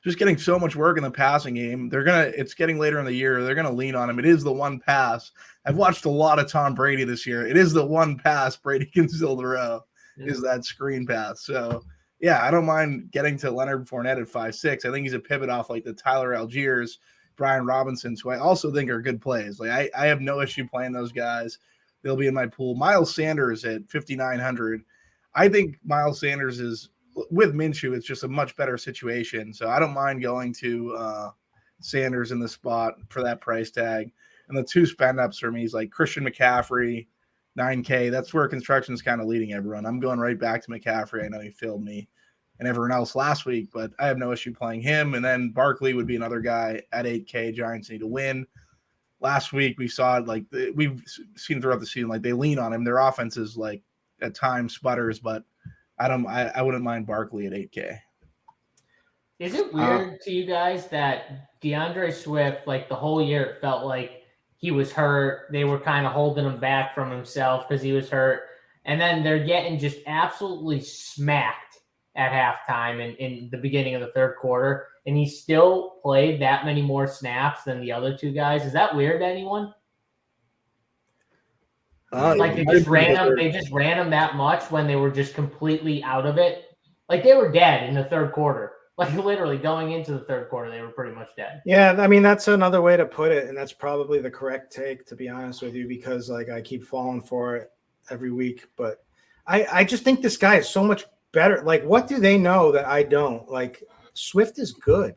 Just getting so much work in the passing game. It's getting later in the year. They're gonna lean on him. It is the one pass. I've watched a lot of Tom Brady this year. It is the one pass Brady can still throw, is that screen pass. So yeah, I don't mind getting to Leonard Fournette at 5'6". I think he's a pivot off like the Tyler Algiers, Brian Robinsons, who I also think are good plays. Like I have no issue playing those guys. They'll be in my pool. Miles Sanders at 5,900. I think Miles Sanders is, with Minshew, it's just a much better situation. So I don't mind going to Sanders in the spot for that price tag. And the two spend ups for me is like Christian McCaffrey, 9K. That's where construction is kind of leading everyone. I'm going right back to McCaffrey. I know he filled me and everyone else last week, but I have no issue playing him. And then Barkley would be another guy at 8K. Giants need to win. Last week we saw it, like we've seen throughout the season, like they lean on him. Their offense is like at times sputters, but I wouldn't mind Barkley at 8K.
Is it weird to you guys that DeAndre Swift, like the whole year, it felt like he was hurt? They were kind of holding him back from himself because he was hurt. And then they're getting just absolutely smacked at halftime in the beginning of the third quarter. And he still played that many more snaps than the other two guys. Is that weird to anyone? Like they just ran him that much when they were just completely out of it. Like they were dead in the third quarter. Like literally going into the third quarter, they were pretty much dead.
Yeah, I mean that's another way to put it, and that's probably the correct take, to be honest with you, because like I keep falling for it every week. But I just think this guy is so much better. Like, what do they know that I don't? Like, Swift is good.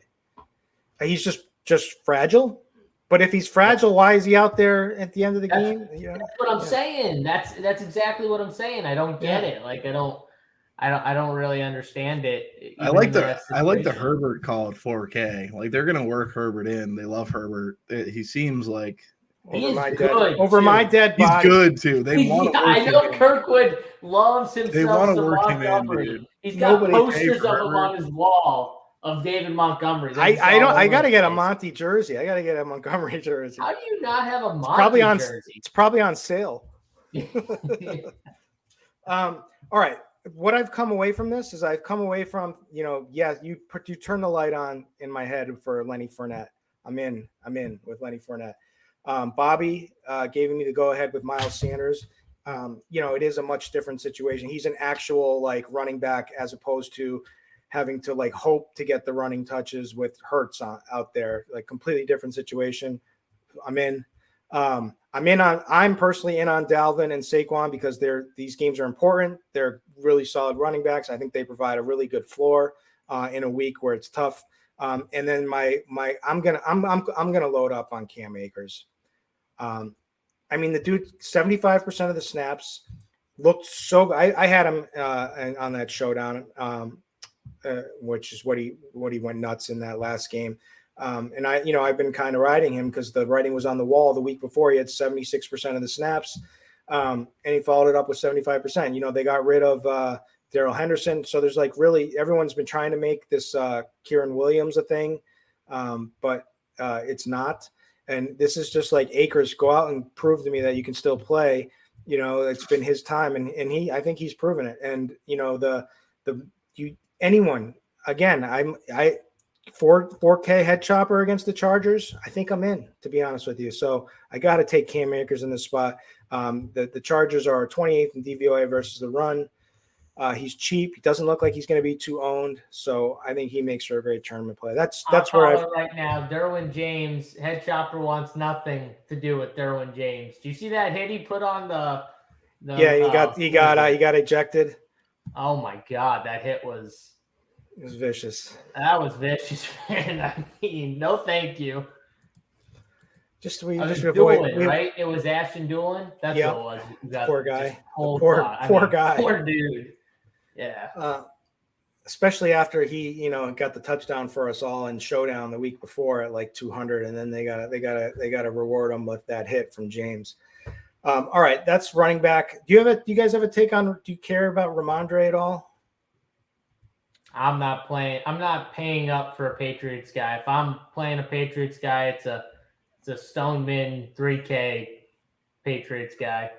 He's just fragile. But if he's fragile, why is he out there at the end of the game?
That's what I'm saying. That's exactly what I'm saying. I don't get it. Like I don't really understand it.
I like the Herbert call at 4K. Like they're gonna work Herbert in. They love Herbert. He seems like
over my dead body.
He's good too. They want to work
I know Kirkwood loves himself.
They want to work
Montgomery.
him in, dude.
He's got posters of him on his wall of David Montgomery.
I gotta get a Monty jersey. I gotta get a Montgomery jersey.
How do you not have a Monty jersey?
It's probably on sale. All right. What I've come away from this is I've come away from, you turn the light on in my head for Lenny Fournette. I'm in with Lenny Fournette. Bobby gave me the go ahead with Miles Sanders. It is a much different situation. He's an actual like running back as opposed to having to like hope to get the running touches with Hurts out there, like completely different situation. I'm personally in on Dalvin and Saquon because these games are important. They're really solid running backs. I think they provide a really good floor in a week where it's tough. And then I'm gonna load up on Cam Akers. The dude 75% of the snaps looked so. I had him on that showdown, which is what he went nuts in that last game. And I've been kind of riding him because the writing was on the wall the week before. He had 76% of the snaps, and he followed it up with 75%. They got rid of Darrell Henderson. So there's like really everyone's been trying to make this Kieran Williams a thing, but it's not. And this is just like Akers, go out and prove to me that you can still play. It's been his time, and I think he's proven it. And anyone again, I 4K head chopper against the Chargers. I think I'm in, to be honest with you. So I got to take Cam Akers in this spot. The Chargers are 28th in DVOA versus the run. He's cheap. He doesn't look like he's going to be too owned. So I think he makes for a great tournament play. That's where I'm
right now. Derwin James, head chopper wants nothing to do with Derwin James. Do you see that hit he put on the
he got ejected.
Oh my God, that hit was.
It was vicious.
That was vicious, man. No, thank you. Right? It was Ashton Doolin. That's what it was.
Poor guy.
Poor guy. Poor dude. Yeah.
Especially after he, got the touchdown for us all in Showdown the week before at like 200, and then they gotta reward him with that hit from James. All right, that's running back. Do you guys have a take on? Do you care about Ramondre at all?
I'm not paying up for a Patriots guy. If I'm playing a Patriots guy, it's a Stoneman 3K Patriots guy.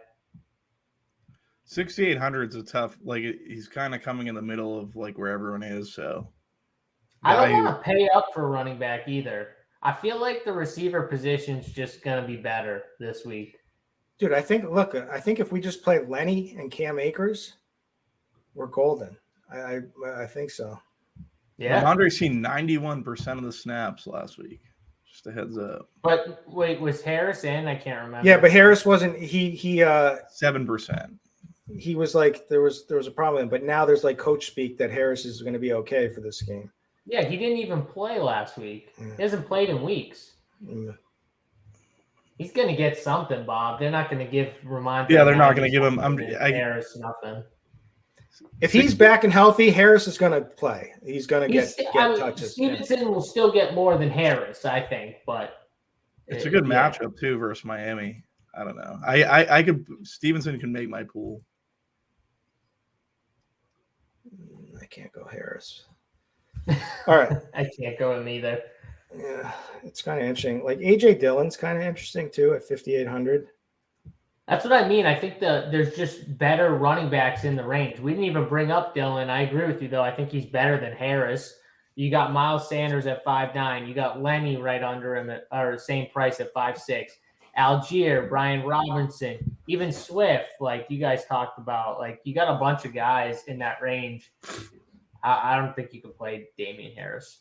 6,800 is a tough. Like he's kind of coming in the middle of like where everyone is. So
I don't want to pay up for running back either. I feel like the receiver position's just gonna be better this week.
Dude, I think if we just play Lenny and Cam Akers, we're golden. I think so.
Yeah.
Ramondre's seen 91% of the snaps last week. Just a heads up.
But wait, was Harris in? I can't remember.
Yeah, but Harris wasn't. He
7%.
He was like there was a problem, but now there's like coach speak that Harris is going to be okay for this game.
Yeah, he didn't even play last week. He hasn't played in weeks. He's going to get something, Bob. They're not going to give Ramondre.
Yeah, they're not going to give him.
Harris nothing.
If he's back and healthy, Harris is going to play. He's going to get touches.
Stevenson will still get more than Harris, I think, but
it's a good matchup too versus Miami. I don't know. I could Stevenson can make my pool.
I can't go Harris. All right.
I can't go him either.
Yeah, it's kind of interesting. Like AJ Dillon's kind of interesting too at 5,800.
That's what I mean. I think there's just better running backs in the range. We didn't even bring up Dillon. I agree with you though. I think he's better than Harris. You got Miles Sanders at 5'9". You got Lenny right under him or same price at 5'6". Algier, Brian Robinson, even Swift, like you guys talked about. Like you got a bunch of guys in that range. I don't think you can play Damian Harris.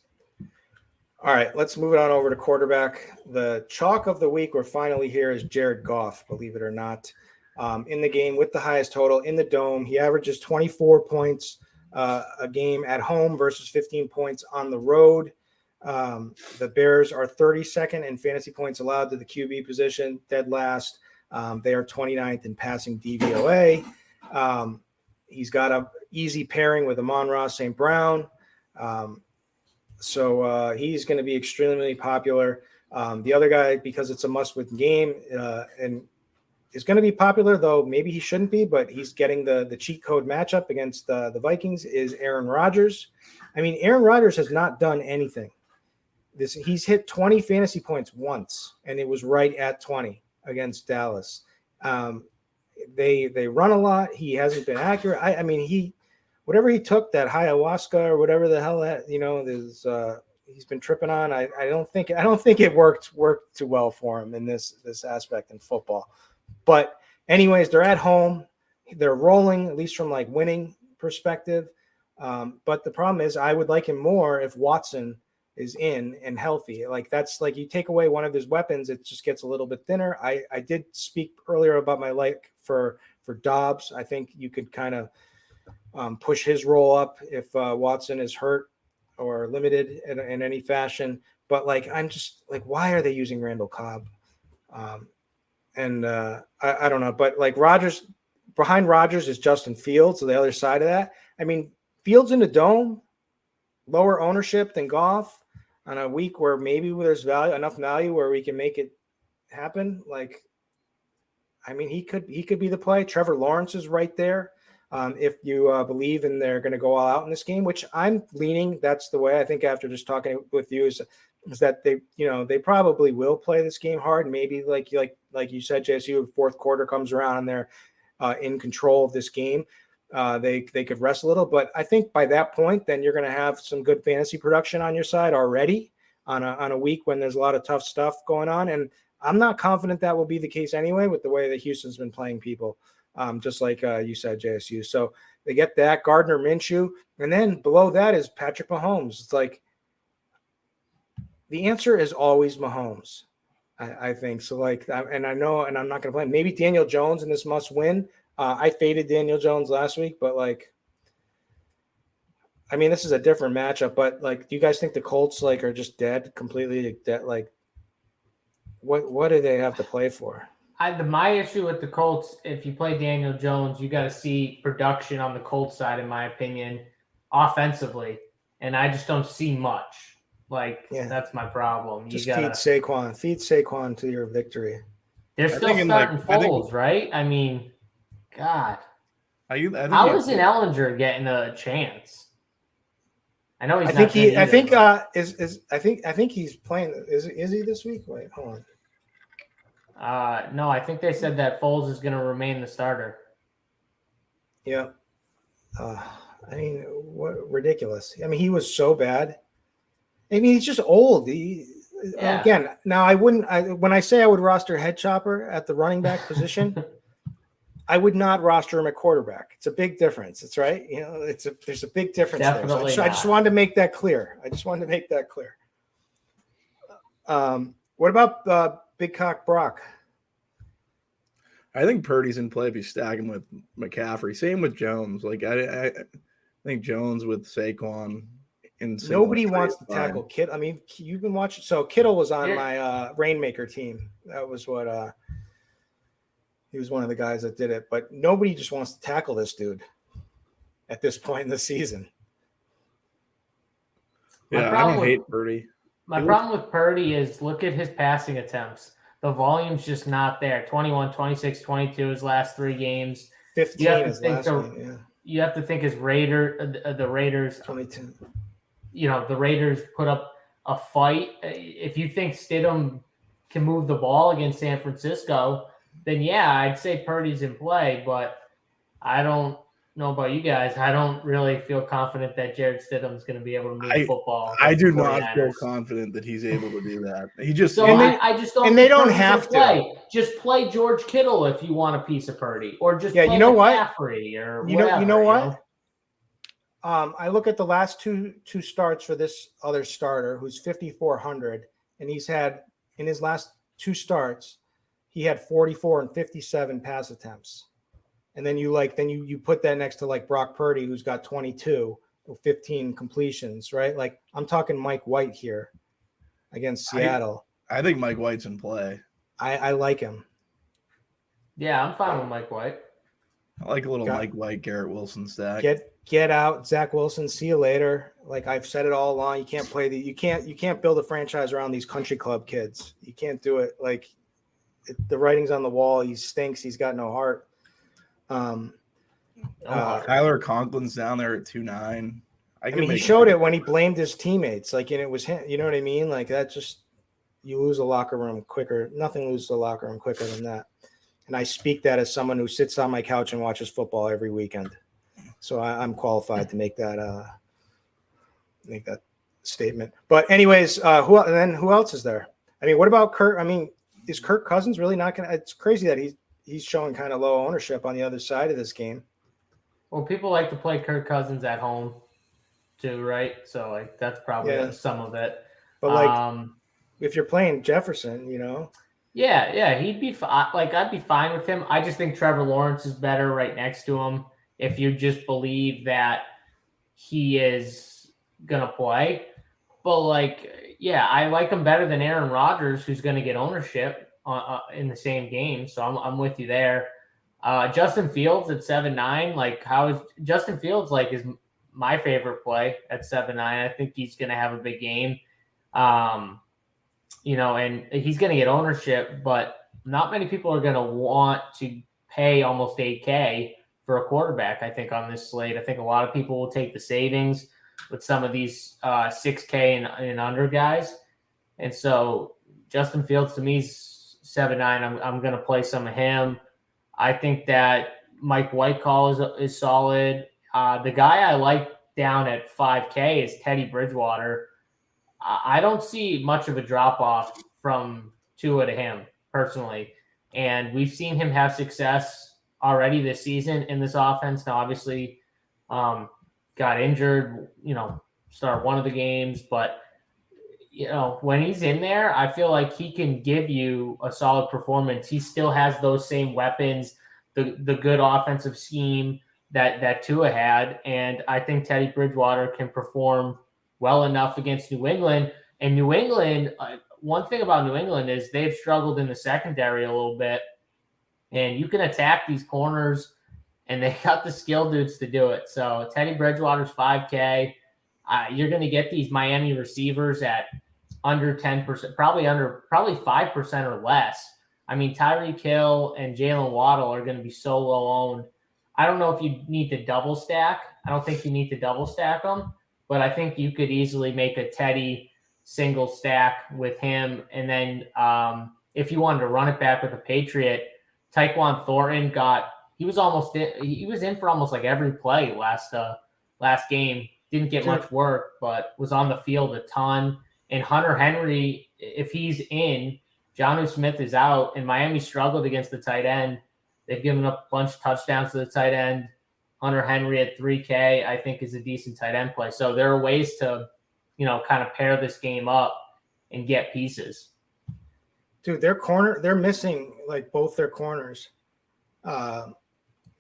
All right, let's move it on over to quarterback. The chalk of the week we're finally here is Jared Goff, believe it or not. In the game with the highest total in the Dome, he averages 24 points a game at home versus 15 points on the road. The Bears are 32nd in fantasy points allowed to the QB position, dead last. They are 29th in passing DVOA. He's got a easy pairing with Amon-Ra St. Brown. So he's going to be extremely popular. The other guy, because it's a must-win game and is going to be popular, though maybe he shouldn't be, but he's getting the cheat code matchup against the Vikings, is Aaron Rodgers. I mean, Aaron Rodgers has not done anything. He's hit 20 fantasy points once, and it was right at 20 against Dallas. They run a lot. He hasn't been accurate. I mean, whatever he took, that ayahuasca or whatever the hell that he's been tripping on. I don't think it worked too well for him in this aspect in football. But anyways, they're at home. They're rolling, at least from like winning perspective. But the problem is, I would like him more if Watson is in and healthy. Like that's like you take away one of his weapons, it just gets a little bit thinner. I did speak earlier about my like for Dobbs. I think you could kind of push his role up if Watson is hurt or limited in any fashion. But like, I'm just like, why are they using Randall Cobb? I don't know. But like behind Rodgers is Justin Fields. So the other side of that, I mean, Fields in the Dome, lower ownership than Goff on a week where maybe there's enough value where we can make it happen. Like, I mean, he could be the play. Trevor Lawrence is right there. If you believe in they're going to go all out in this game, which I'm leaning, that's the way I think after just talking with you is that they probably will play this game hard. Maybe like you said, JSU, fourth quarter comes around and they're in control of this game. They could rest a little, but I think by that point, then you're going to have some good fantasy production on your side already on a week when there's a lot of tough stuff going on. And I'm not confident that will be the case anyway with the way that Houston's been playing people. Just like you said, JSU. So they get that, Gardner Minshew. And then below that is Patrick Mahomes. It's like the answer is always Mahomes, I think. So like, and I know, and I'm not going to blame maybe Daniel Jones in this must win. I faded Daniel Jones last week, but like, I mean, this is a different matchup, but like, do you guys think the Colts like are just dead, completely dead? Like, what do they have to play for?
My issue with the Colts, if you play Daniel Jones, you got to see production on the Colts side, in my opinion, offensively. And I just don't see much. Like, that's my problem.
Just feed Saquon to your victory.
They're still starting Foles, right? I mean, God. How isn't Ellinger getting a chance? I know he's.
I
not
think
good either,
I think he's playing. Is he this week? Wait, hold
on. No, I think they said that Foles is going to remain the starter.
Yeah. I mean, what ridiculous. I mean, he was so bad. I mean, he's just old. Again, now when I say I would roster Head Chopper at the running back position, I would not roster him at quarterback. It's a big difference. It's right. You know, there's a big difference
Definitely
there. So I just wanted to make that clear. What about Big Cock Brock?
I think Purdy's in play if you stack him with McCaffrey. Same with Jones. Like I think Jones with Saquon.
Nobody wants to tackle Kittle. I mean, you've been watching. So Kittle was on my Rainmaker team. That was what he was one of the guys that did it. But nobody just wants to tackle this dude at this point in the season.
Yeah, I don't hate Purdy.
My problem with Purdy is look at his passing attempts. The volume's just not there. 21, 26, 22 his last 3 games.
15 his last game, yeah.
You have to think the Raiders
22.
You know, the Raiders put up a fight. If you think Stidham can move the ball against San Francisco, then yeah, I'd say Purdy's in play, but I don't know about you guys. I don't really feel confident that Jared Stidham's going to be able to move football.
I do not feel confident that he's able to do that. He just
I just don't.
And they don't have
to just play George Kittle if you want a piece of Purdy, or just
play
you know McCaffrey
what?
Or
you
whatever,
know what? I look at the last two starts for this other starter who's 5,400, and he's had in his last 2 starts, he had 44 and 57 pass attempts. And then you put that next to like Brock Purdy, who's got 22 or 15 completions, right? Like I'm talking Mike White here against Seattle.
I think Mike White's in play.
I like him.
Yeah, I'm fine with Mike White.
I like a little Mike White, Garrett Wilson stack.
Get out, Zach Wilson. See you later. Like I've said it all along, you can't build a franchise around these country club kids. You can't do it. Like the writing's on the wall. He stinks. He's got no heart.
Tyler Conklin's down there at 2.9.
I mean, he showed it when he blamed his teammates. Like, and it was him. You know what I mean? Like that just you lose a locker room quicker. Nothing loses a locker room quicker than that. And I speak that as someone who sits on my couch and watches football every weekend. So I'm qualified to make that statement. But anyways, who else is there? I mean, what about Kirk? I mean, is Kirk Cousins really not going to? It's crazy that he's showing kind of low ownership on the other side of this game.
Well, people like to play Kirk Cousins at home too, right? So like that's probably some of it.
But like, if you're playing Jefferson, you know.
Yeah, he'd be like I'd be fine with him. I just think Trevor Lawrence is better right next to him. If you just believe that he is gonna play, but like, yeah, I like him better than Aaron Rodgers, who's gonna get ownership in the same game. So I'm with you there. Justin Fields at 7.9. Like, how is Justin Fields like is my favorite play at 7.9. I think he's gonna have a big game. You know, and he's going to get ownership, but not many people are going to want to pay almost $8K for a quarterback, I think, on this slate. I think a lot of people will take the savings with some of these $6K and under guys. And so Justin Fields, to me, is 7.9. I'm going to play some of him. I think that Mike White call is solid. The guy I like down at 5K is Teddy Bridgewater. I don't see much of a drop-off from Tua to him, personally. And we've seen him have success already this season in this offense. Now, obviously, got injured, start one of the games. But, when he's in there, I feel like he can give you a solid performance. He still has those same weapons, the good offensive scheme that Tua had. And I think Teddy Bridgewater can perform well enough against New England. And New England, one thing about New England is they've struggled in the secondary a little bit. And you can attack these corners, and they got the skill dudes to do it. So Teddy Bridgewater's 5K. You're going to get these Miami receivers at under 10%, probably 5% or less. I mean, Tyreek Hill and Jalen Waddle are going to be so low owned. I don't know if you need to double stack. I don't think you need to double stack them. but I think you could easily make a Teddy single stack with him. And then if you wanted to run it back with a Patriot, Tyquan Thornton he was in for almost like every play last game. Didn't get much work, but was on the field a ton. And Hunter Henry, if he's in, Jonnu Smith is out, and Miami struggled against the tight end. They've given up a bunch of touchdowns to the tight end. Hunter Henry at 3K, I think, is a decent tight end play. So there are ways to, kind of pair this game up and get pieces.
Dude, they're missing like both their corners,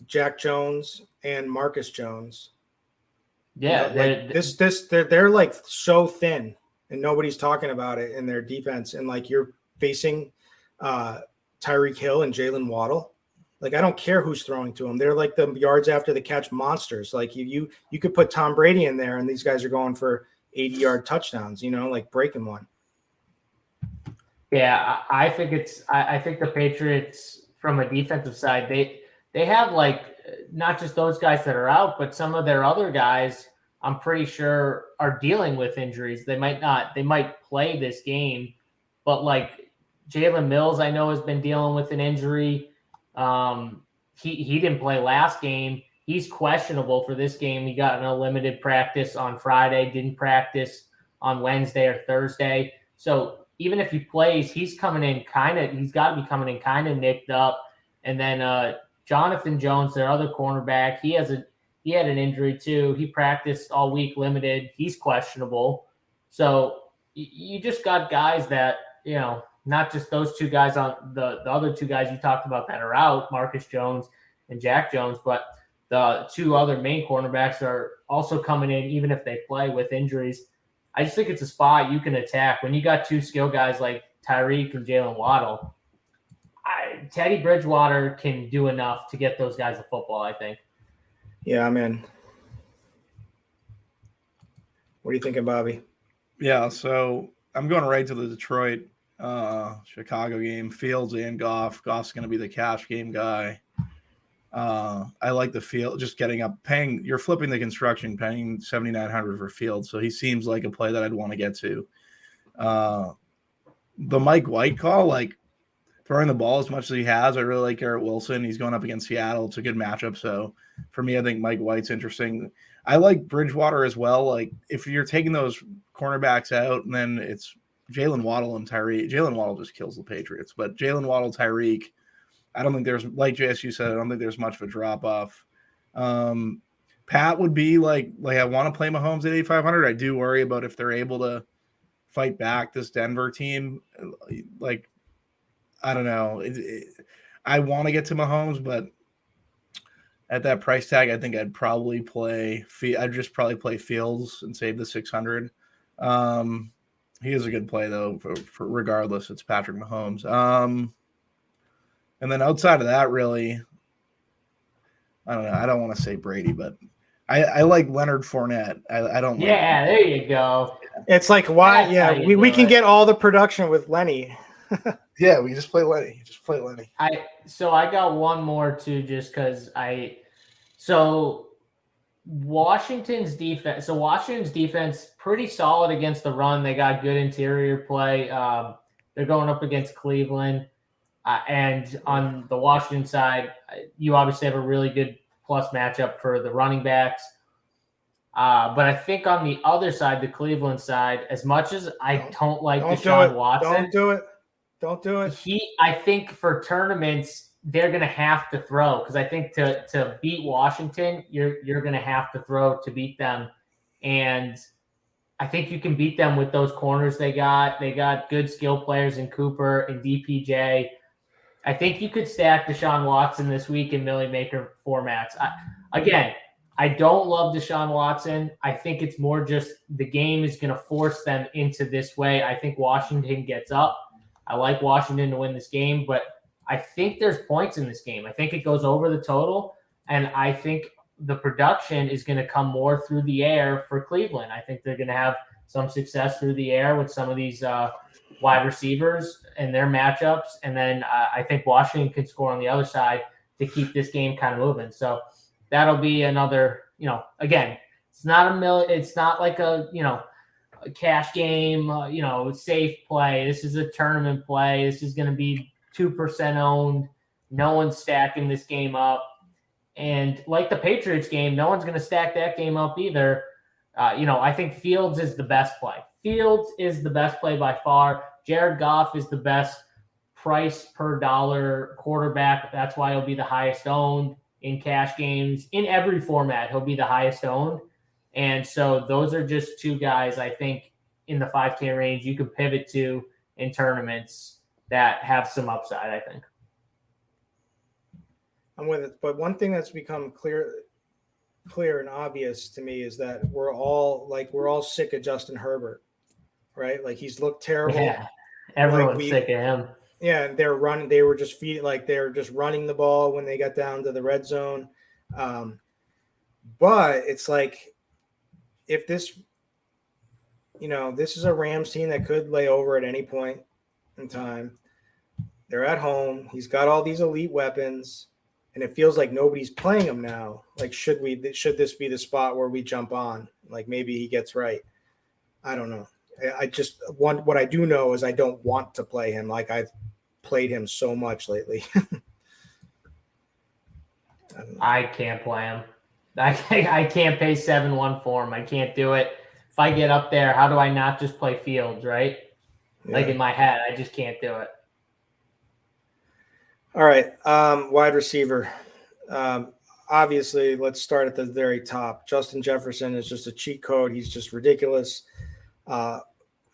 Jack Jones and Marcus Jones.
Yeah,
they're like so thin, and nobody's talking about it in their defense. And like you're facing Tyreek Hill and Jalen Waddle. Like I don't care who's throwing to them. They're like the yards after the catch monsters. Like you could put Tom Brady in there, and these guys are going for 80-yard touchdowns. Like breaking one.
Yeah, I think the Patriots from a defensive side, they have like not just those guys that are out, but some of their other guys I'm pretty sure are dealing with injuries. They might play this game, but like Jalen Mills, I know has been dealing with an injury. He didn't play last game. He's questionable for this game. He got a limited practice on Friday, didn't practice on Wednesday or Thursday. So even if he plays, he's got to be coming in kind of nicked up. And then Jonathan Jones, their other cornerback, he had an injury too. He practiced all week limited. He's questionable. So you just got guys that, not just those two guys on the other two guys you talked about that are out, Marcus Jones and Jack Jones, but the two other main cornerbacks are also coming in, even if they play with injuries. I just think it's a spot you can attack when you got two skill guys like Tyreek and Jalen Waddle. Teddy Bridgewater can do enough to get those guys the football, I think.
Yeah, I'm in. What are you thinking, Bobby?
Yeah, so I'm going right to the Detroit Chicago game. Fields and Goff. Goff's going to be the cash game guy. I like the field, just getting up, you're flipping the construction, paying $7,900 for Fields. So he seems like a play that I'd want to get to. The Mike White call, like throwing the ball as much as he has, I really like Garrett Wilson. He's going up against Seattle. It's a good matchup. So for me, I think Mike White's interesting. I like Bridgewater as well. Like if you're taking those cornerbacks out, and then it's Jalen Waddle and Tyreek. Jalen Waddle just kills the Patriots, but Jalen Waddle, Tyreek, I don't think there's, like JSU said, I don't think there's much of a drop off. Pat would be like I want to play Mahomes at 8,500. I do worry about if they're able to fight back this Denver team. Like, I don't know. I want to get to Mahomes, but at that price tag, I think I'd probably play Fields and save the 600. He is a good play though. For regardless, it's Patrick Mahomes. And then outside of that, really, I don't know. I don't want to say Brady, but I like Leonard Fournette. I don't.
Yeah, there you go.
It's like why?
That's
we can get all the production with Lenny.
Yeah, we just play Lenny. Just play Lenny.
So I got one more too, just because Washington's defense. So Washington's defense pretty solid against the run. They got good interior play. They're going up against Cleveland. And on the Washington side, you obviously have a really good plus matchup for the running backs. But I think on the other side, the Cleveland side, as much as I don't like Deshaun Watson.
Don't do it.
I think for tournaments, they're going to have to throw, because I think to beat Washington, you're going to have to throw to beat them. And I think you can beat them with those corners they got. They got good skill players in Cooper and DPJ. I think you could stack Deshaun Watson this week in Millie Maker formats. I don't love Deshaun Watson. I think it's more just the game is going to force them into this way. I think Washington gets up. I like Washington to win this game, but I think there's points in this game. I think it goes over the total, and I think the production is going to come more through the air for Cleveland. I think they're going to have some success through the air with some of these wide receivers and their matchups. And then I think Washington can score on the other side to keep this game kind of moving. So that'll be another, again, It's not it's not like a cash game, safe play. This is a tournament play. This is going to be 2% owned. No one's stacking this game up. And like the Patriots game, no one's going to stack that game up either. I think Fields is the best play. Fields is the best play by far. Jared Goff is the best price per dollar quarterback. That's why he'll be the highest owned in cash games. In every format, he'll be the highest owned. And so those are just two guys I think in the 5K range you could pivot to in tournaments that have some upside, I think.
I'm with it. But one thing that's become clear and obvious to me is that we're all sick of Justin Herbert, right? Like he's looked terrible.
Yeah, everyone's sick of him.
Yeah, and they're running. They were just they're just running the ball when they got down to the red zone. But it's like if this is a Rams team that could lay over at any point in time. They're at home. He's got all these elite weapons. And it feels like nobody's playing him now. Like, should this be the spot where we jump on? Like, maybe he gets right. I don't know. What I do know is I don't want to play him. Like, I've played him so much lately.
I can't play him. I can't pay 7-1 for him. I can't do it. If I get up there, how do I not just play Fields, right? Yeah. Like in my head, I just can't do it.
All right, wide receiver. Obviously, let's start at the very top. Justin Jefferson is just a cheat code. He's just ridiculous.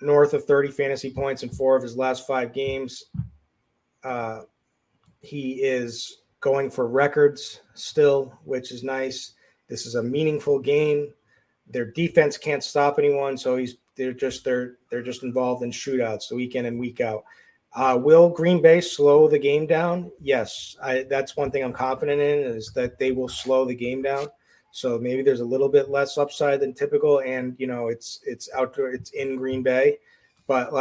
North of 30 fantasy points in 4 of his last 5 games. He is going for records still, which is nice. This is a meaningful game. Their defense can't stop anyone, so they're just involved in shootouts week in and week out. Will Green Bay slow the game down? Yes. That's one thing I'm confident in is that they will slow the game down. So maybe there's a little bit less upside than typical. And, it's outdoor, it's in Green Bay. But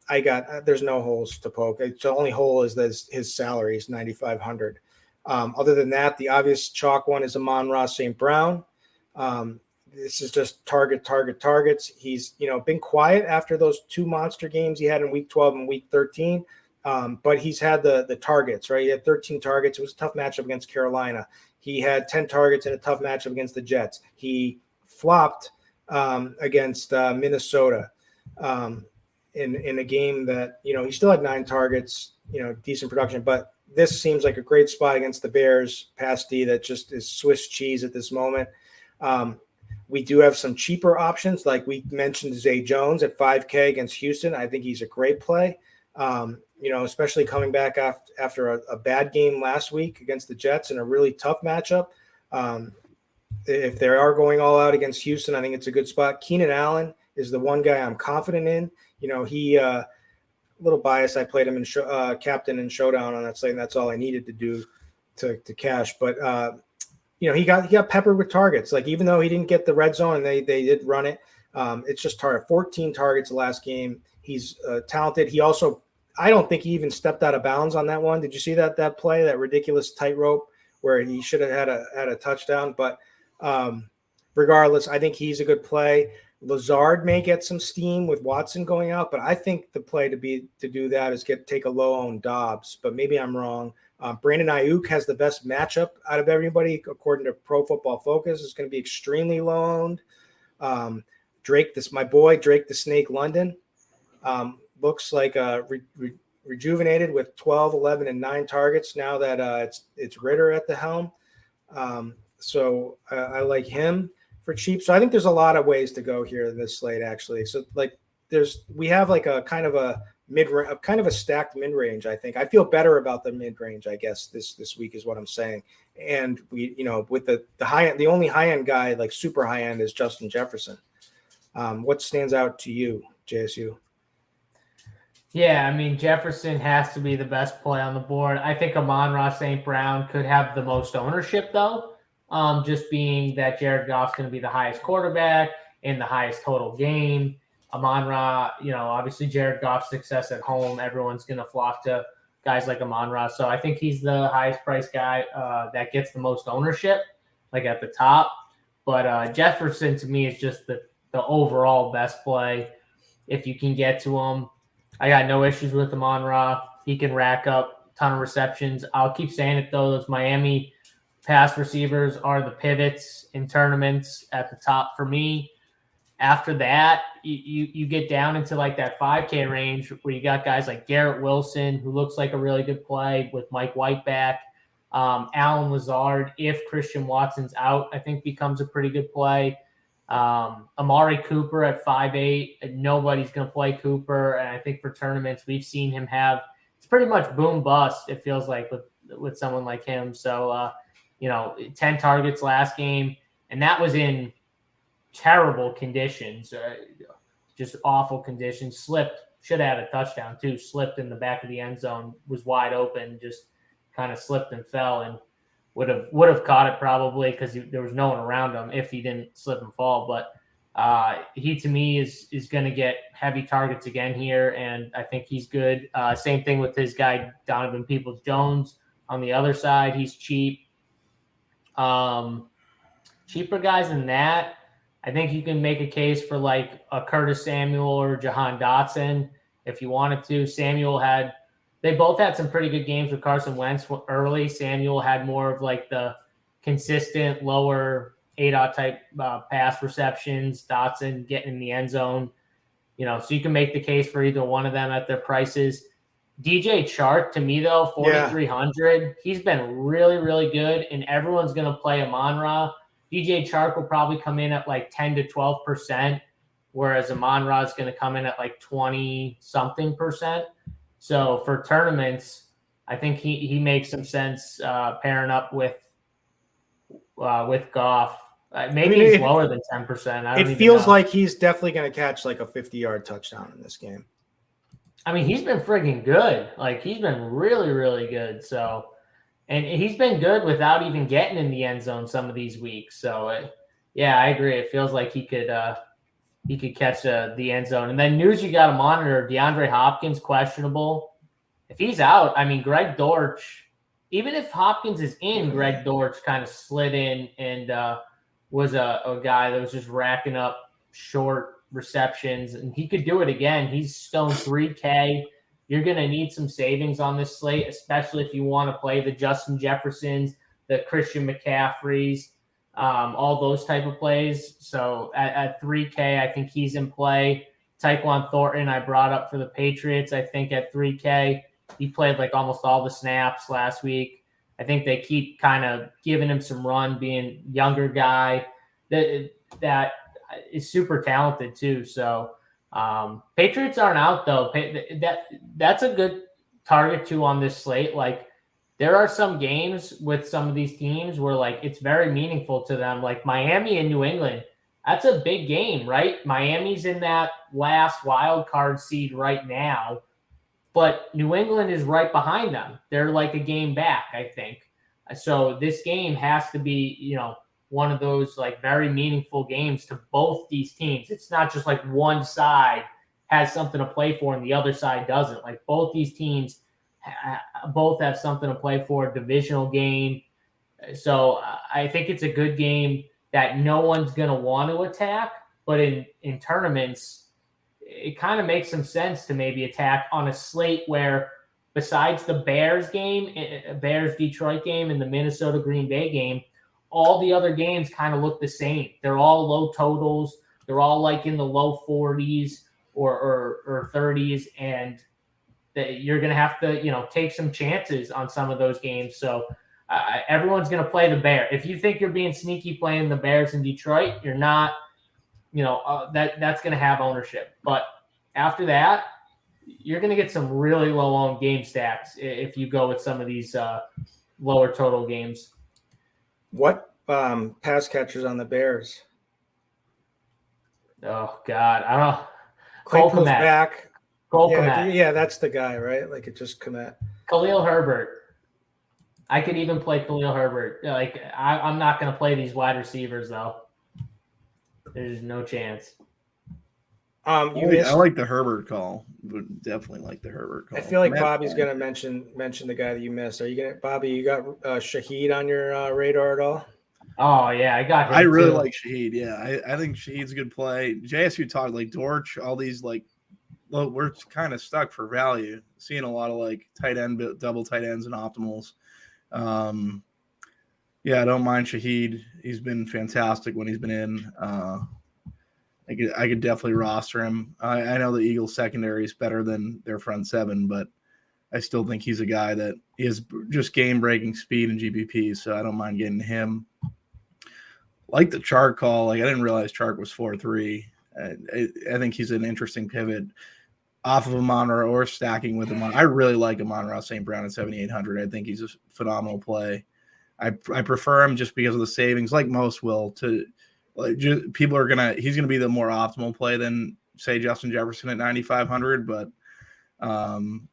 there's no holes to poke. The only hole is that his salary is $9,500. Other than that, the obvious chalk one is Amon-Ra St. Brown. This is just targets. He's, been quiet after those 2 monster games he had in week 12 and week 13. But he's had the targets, right? He had 13 targets. It was a tough matchup against Carolina. He had 10 targets in a tough matchup against the Jets. He flopped against Minnesota in a game that, he still had 9 targets, decent production. But this seems like a great spot against the Bears pass D that just is Swiss cheese at this moment. We do have some cheaper options, like we mentioned Zay Jones at 5K against Houston. I think he's a great play, especially coming back after a bad game last week against the Jets in a really tough matchup. If they are going all out against Houston, I think it's a good spot. Keenan Allen is the one guy I'm confident in. He a little biased. I played him in captain and showdown on that slate, and that's all I needed to do to cash. But he got peppered with targets. Like, even though he didn't get the red zone and they did run it, it's just 14 targets the last game. He's talented. He also, I don't think he even stepped out of bounds on that one. Did you see that play, that ridiculous tightrope where he should have had a touchdown? But regardless, I think he's a good play. Lazard may get some steam with Watson going out, but I think the play to do that is take a low-owned Dobbs. But maybe I'm wrong. Brandon Ayuk has the best matchup out of everybody, according to Pro Football Focus. It's going to be extremely low-owned. Drake the Snake London, looks like rejuvenated with 12, 11, and 9 targets now that it's Ritter at the helm. So I like him for cheap. So I think there's a lot of ways to go here in this slate, actually. So we have like a kind of a stacked mid-range. I think I feel better about the mid-range, I guess, this week is what I'm saying. And we, with the high end, the only high-end guy, like super high-end, is Justin Jefferson. What stands out to you, JSU?
Yeah, I mean, Jefferson has to be the best play on the board. I think Amon-Ra St. Brown could have the most ownership, though, just being that Jared Goff's going to be the highest quarterback and the highest total game. Amon-Ra, obviously Jared Goff's success at home, everyone's going to flock to guys like Amon-Ra. So I think he's the highest price guy that gets the most ownership, like at the top. But Jefferson to me is just the overall best play if you can get to him. I got no issues with him on Raw. He can rack up a ton of receptions. I'll keep saying it, though. Those Miami pass receivers are the pivots in tournaments at the top for me. After that, you get down into like that 5K range where you got guys like Garrett Wilson, who looks like a really good play with Mike White back. Alan Lazard, if Christian Watson's out, I think becomes a pretty good play. Amari Cooper at 5'8", nobody's going to play Cooper. And I think for tournaments, we've seen him have, it's pretty much boom bust, it feels like, with someone like him. So, 10 targets last game, and that was in terrible conditions, just awful conditions. Slipped, should have had a touchdown too. Slipped in the back of the end zone, was wide open, just kind of slipped and fell, and would have caught it probably because there was no one around him if he didn't slip and fall. But he to me is going to get heavy targets again here, and I think he's good. Same thing with his guy Donovan Peoples-Jones on the other side. He's cheap. Cheaper guys than that, I think you can make a case for like a Curtis Samuel or Jahan Dotson if you wanted to. They both had some pretty good games with Carson Wentz early. Samuel had more of like the consistent lower ADOT type pass receptions. Dotson getting in the end zone, so you can make the case for either one of them at their prices. DJ Chark, to me, though, 4,300. Yeah. He's been really, really good, and everyone's going to play Amon-Ra. DJ Chark will probably come in at like 10 to 12%, whereas Amon-Ra is going to come in at like 20-something%. So for tournaments, I think he makes some sense pairing up with Goff. Maybe he's lower than 10%.
It feels like he's definitely going to catch like a 50-yard touchdown in this game.
I mean, he's been friggin' good. Like, he's been really, really good. So, and he's been good without even getting in the end zone some of these weeks. So, I agree. It feels like he could catch the end zone. And then news you got to monitor: DeAndre Hopkins questionable. If he's out, I mean, Greg Dortch. Even if Hopkins is in, Greg Dortch kind of slid in and was a guy that was just racking up short receptions, and he could do it again. He's stoned 3K. You're going to need some savings on this slate, especially if you want to play the Justin Jeffersons, the Christian McCaffreys, all those type of plays. So at 3K, I think he's in play. Tyquan Thornton, I brought up for the Patriots. I think at 3K, he played like almost all the snaps last week. I think they keep kind of giving him some run, being younger guy that is super talented too. So Patriots aren't out though. That's a good target too on this slate. Like, there are some games with some of these teams where like it's very meaningful to them, like Miami and New England. That's a big game, right? Miami's in that last wild card seed right now, but New England is right behind them. They're like a game back, I think. So this game has to be, one of those like very meaningful games to both these teams. It's not just like one side has something to play for and the other side doesn't. Like, both these teams both have something to play for, divisional game. So I think it's a good game that no one's going to want to attack, but in tournaments, it kind of makes some sense to maybe attack on a slate where, besides the Bears game, Bears-Detroit game, and the Minnesota-Green Bay game, all the other games kind of look the same. They're all low totals. They're all like in the low 40s or 30s, and you're going to have to, take some chances on some of those games. So everyone's going to play the Bear. If you think you're being sneaky playing the Bears in Detroit, you're not. That's going to have ownership. But after that, you're going to get some really low-owned game stacks if you go with some of these lower total games.
What pass catchers on the Bears?
Oh, God. I don't know.
Claypool's back.
Cole Kmet.
Yeah, that's the guy, right? Like, it just Kmet.
Khalil Herbert. I could even play Khalil Herbert. Like, I'm not going to play these wide receivers, though. There's no chance.
I like the Herbert call. Would definitely like the Herbert call.
I feel like Bobby's going to mention the guy that you missed. Are you going to, Bobby? You got Shaheed on your radar at all?
Oh yeah, I got him.
I really
too.
like Shaheed. Yeah, I think Shaheed's a good play. JSU talked like Dortch, all these like, well, we're kind of stuck for value. Seeing a lot of like tight end, double tight ends, and optimals. Yeah, I don't mind Shaheed. He's been fantastic when he's been in. I could definitely roster him. I know the Eagles secondary is better than their front seven, but I still think he's a guy that is just game-breaking speed and GPP, so I don't mind getting him. Like the Chark call, like I didn't realize Chark was 4-3. I think he's an interesting pivot off of Amon-Ra or stacking with Amon. I really like Amon-Ra St. Brown at 7,800. I think he's a phenomenal play. I prefer him just because of the savings, like most will. To like, people are he's gonna be the more optimal play than say Justin Jefferson at 9,500. But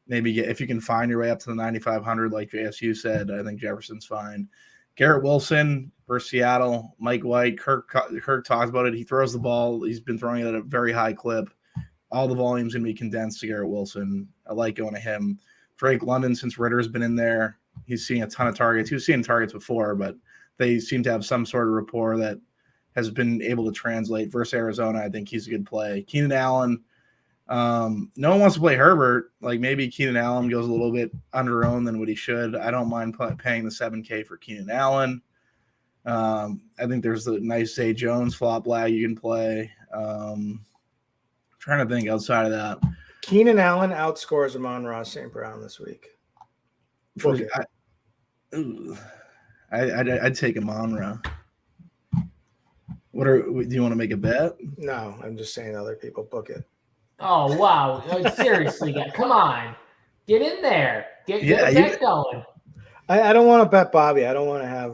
maybe if you can find your way up to the 9,500, like JSU said, I think Jefferson's fine. Garrett Wilson versus Seattle, Mike White, Kirk talks about it. He throws the ball. He's been throwing it at a very high clip. All the volume's going to be condensed to Garrett Wilson. I like going to him. Drake London, since Ritter's been in there, he's seeing a ton of targets. He was seeing targets before, but they seem to have some sort of rapport that has been able to translate. Versus Arizona, I think he's a good play. Keenan Allen, no one wants to play Herbert. Like maybe Keenan Allen goes a little bit under-owned than what he should. I don't mind paying the $7K for Keenan Allen. I think there's a nice Zay Jones flop lag you can play. Trying to think outside of that.
Keenan Allen outscores Amon-Ra St. Brown this week.
I'd take Amon-Ra. Do you want to make a bet?
No, I'm just saying other people book it.
Oh wow! Seriously, guys, come on, get in there, get a bet going.
I don't want to bet Bobby. I don't want to have.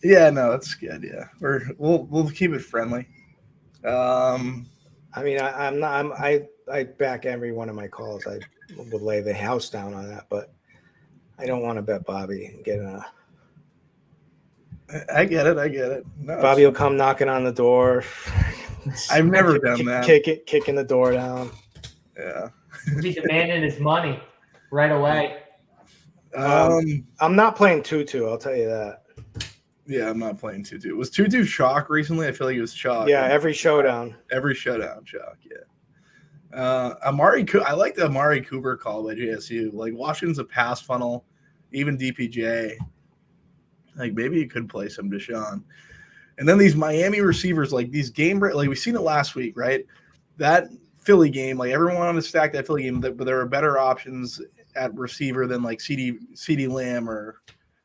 Yeah, no, that's good. Yeah, we'll keep it friendly.
I mean, I back every one of my calls. I would lay the house down on that, but I don't want to bet Bobby and get a.
I get it. No,
Bobby will come knocking on the door.
I've never done that.
Kicking the door down.
Yeah.
He's demanding his money right away.
I'm not playing Tutu. I'll tell you that.
Yeah, I'm not playing Tutu. Was Tutu chalk recently? I feel like it was chalk.
Yeah, every showdown.
Every showdown chalk. Yeah. I like the Amari Cooper call by JSU. Like Washington's a pass funnel, even DPJ. Like maybe you could play some Deshaun. And then these Miami receivers, like these like we've seen it last week, right? That Philly game, like everyone wanted to stack that Philly game, but there are better options at receiver than like CD Lamb or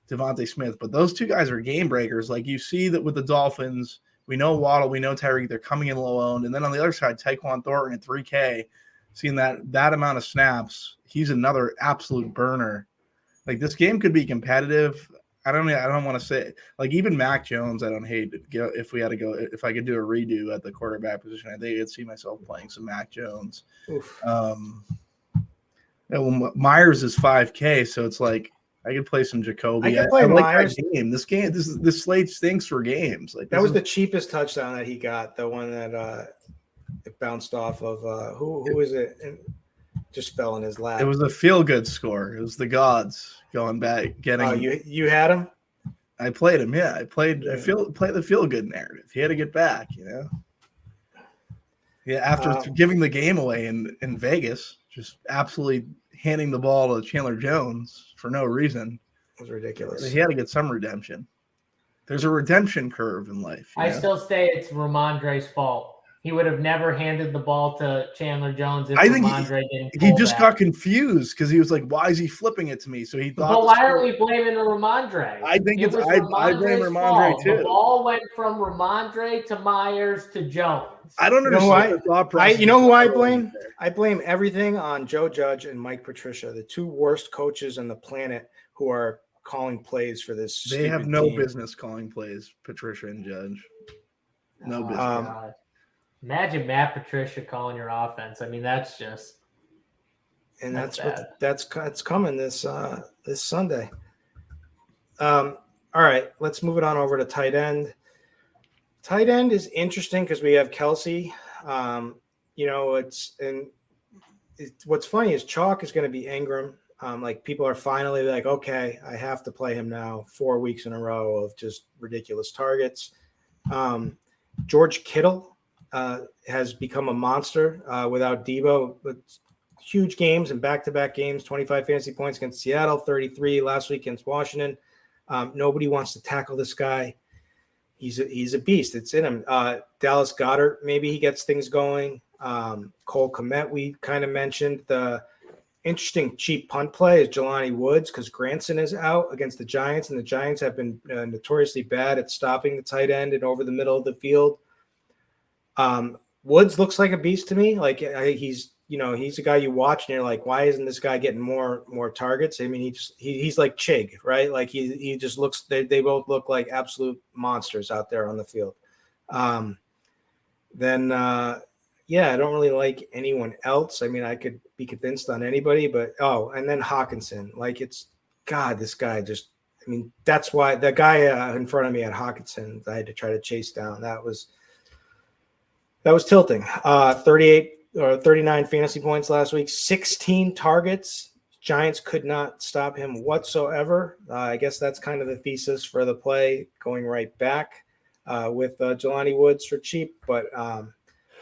Devontae Smith. But those two guys are game breakers. Like you see that with the Dolphins, we know Waddle, we know Tyreek, they're coming in low owned. And then on the other side, Tyquan Thornton at 3K, seeing that amount of snaps, he's another absolute burner. Like this game could be competitive. I don't want to say like even Mac Jones. I don't hate it. If I could do a redo at the quarterback position, I think I'd see myself playing some Mac Jones. Myers is 5K, so it's like I could play some Jacoby.
I play Myers.
Like game. This slate stinks for games. Like
that was the cheapest touchdown that he got. The one that it bounced off of. Who is it? And just fell in his lap.
It was a feel-good score. It was the gods going back, getting.
Oh, you had him?
I played him. Yeah, I played the feel-good narrative. He had to get back, you know. Yeah, after giving the game away in Vegas, just absolutely handing the ball to Chandler Jones for no reason.
It was ridiculous.
He had to get some redemption. There's a redemption curve in life.
I still say it's Ramondre's fault. He would have never handed the ball to Chandler Jones if Ramondre didn't. He
just got confused because he was like, "Why is he flipping it to me?" So he thought.
But why are we blaming Ramondre?
I think I blame Ramondre too.
The ball went from Ramondre to Myers to Jones.
I don't understand.
You know who I blame? I blame everything on Joe Judge and Mike Patricia, the two worst coaches on the planet who are calling plays for this.
They have no business calling plays, Patricia and Judge. No business.
God. Imagine Matt Patricia calling your offense. I mean, that's just.
And that's coming this Sunday. All right, let's move it on over to tight end. Tight end is interesting because we have Kelsey. What's funny is chalk is going to be Ingram Like people are finally like, okay, I have to play him now. 4 weeks in a row of just ridiculous targets. George Kittle has become a monster without Debo. But huge games and back-to-back games, 25 fantasy points against Seattle, 33 last week against Washington. Nobody wants to tackle this guy. He's a beast. It's in him. Dallas Goedert, maybe he gets things going. Cole Kmet, we kind of mentioned. The interesting cheap punt play is Jelani Woods because Granson is out against the Giants, and the Giants have been notoriously bad at stopping the tight end and over the middle of the field. Woods looks like a beast to me. Like he's a guy you watch and you're like, why isn't this guy getting more targets? I mean, he's like Chig, right? Like he just looks. They both look like absolute monsters out there on the field. I don't really like anyone else. I mean, I could be convinced on anybody, but and then Hawkinson. Like this guy just. I mean, that's why the guy in front of me at Hawkinson, I had to try to chase down. That was tilting. 38 or 39 fantasy points last week, 16 targets. Giants could not stop him whatsoever. I guess that's kind of the thesis for the play, going right back with Jelani Woods for cheap. But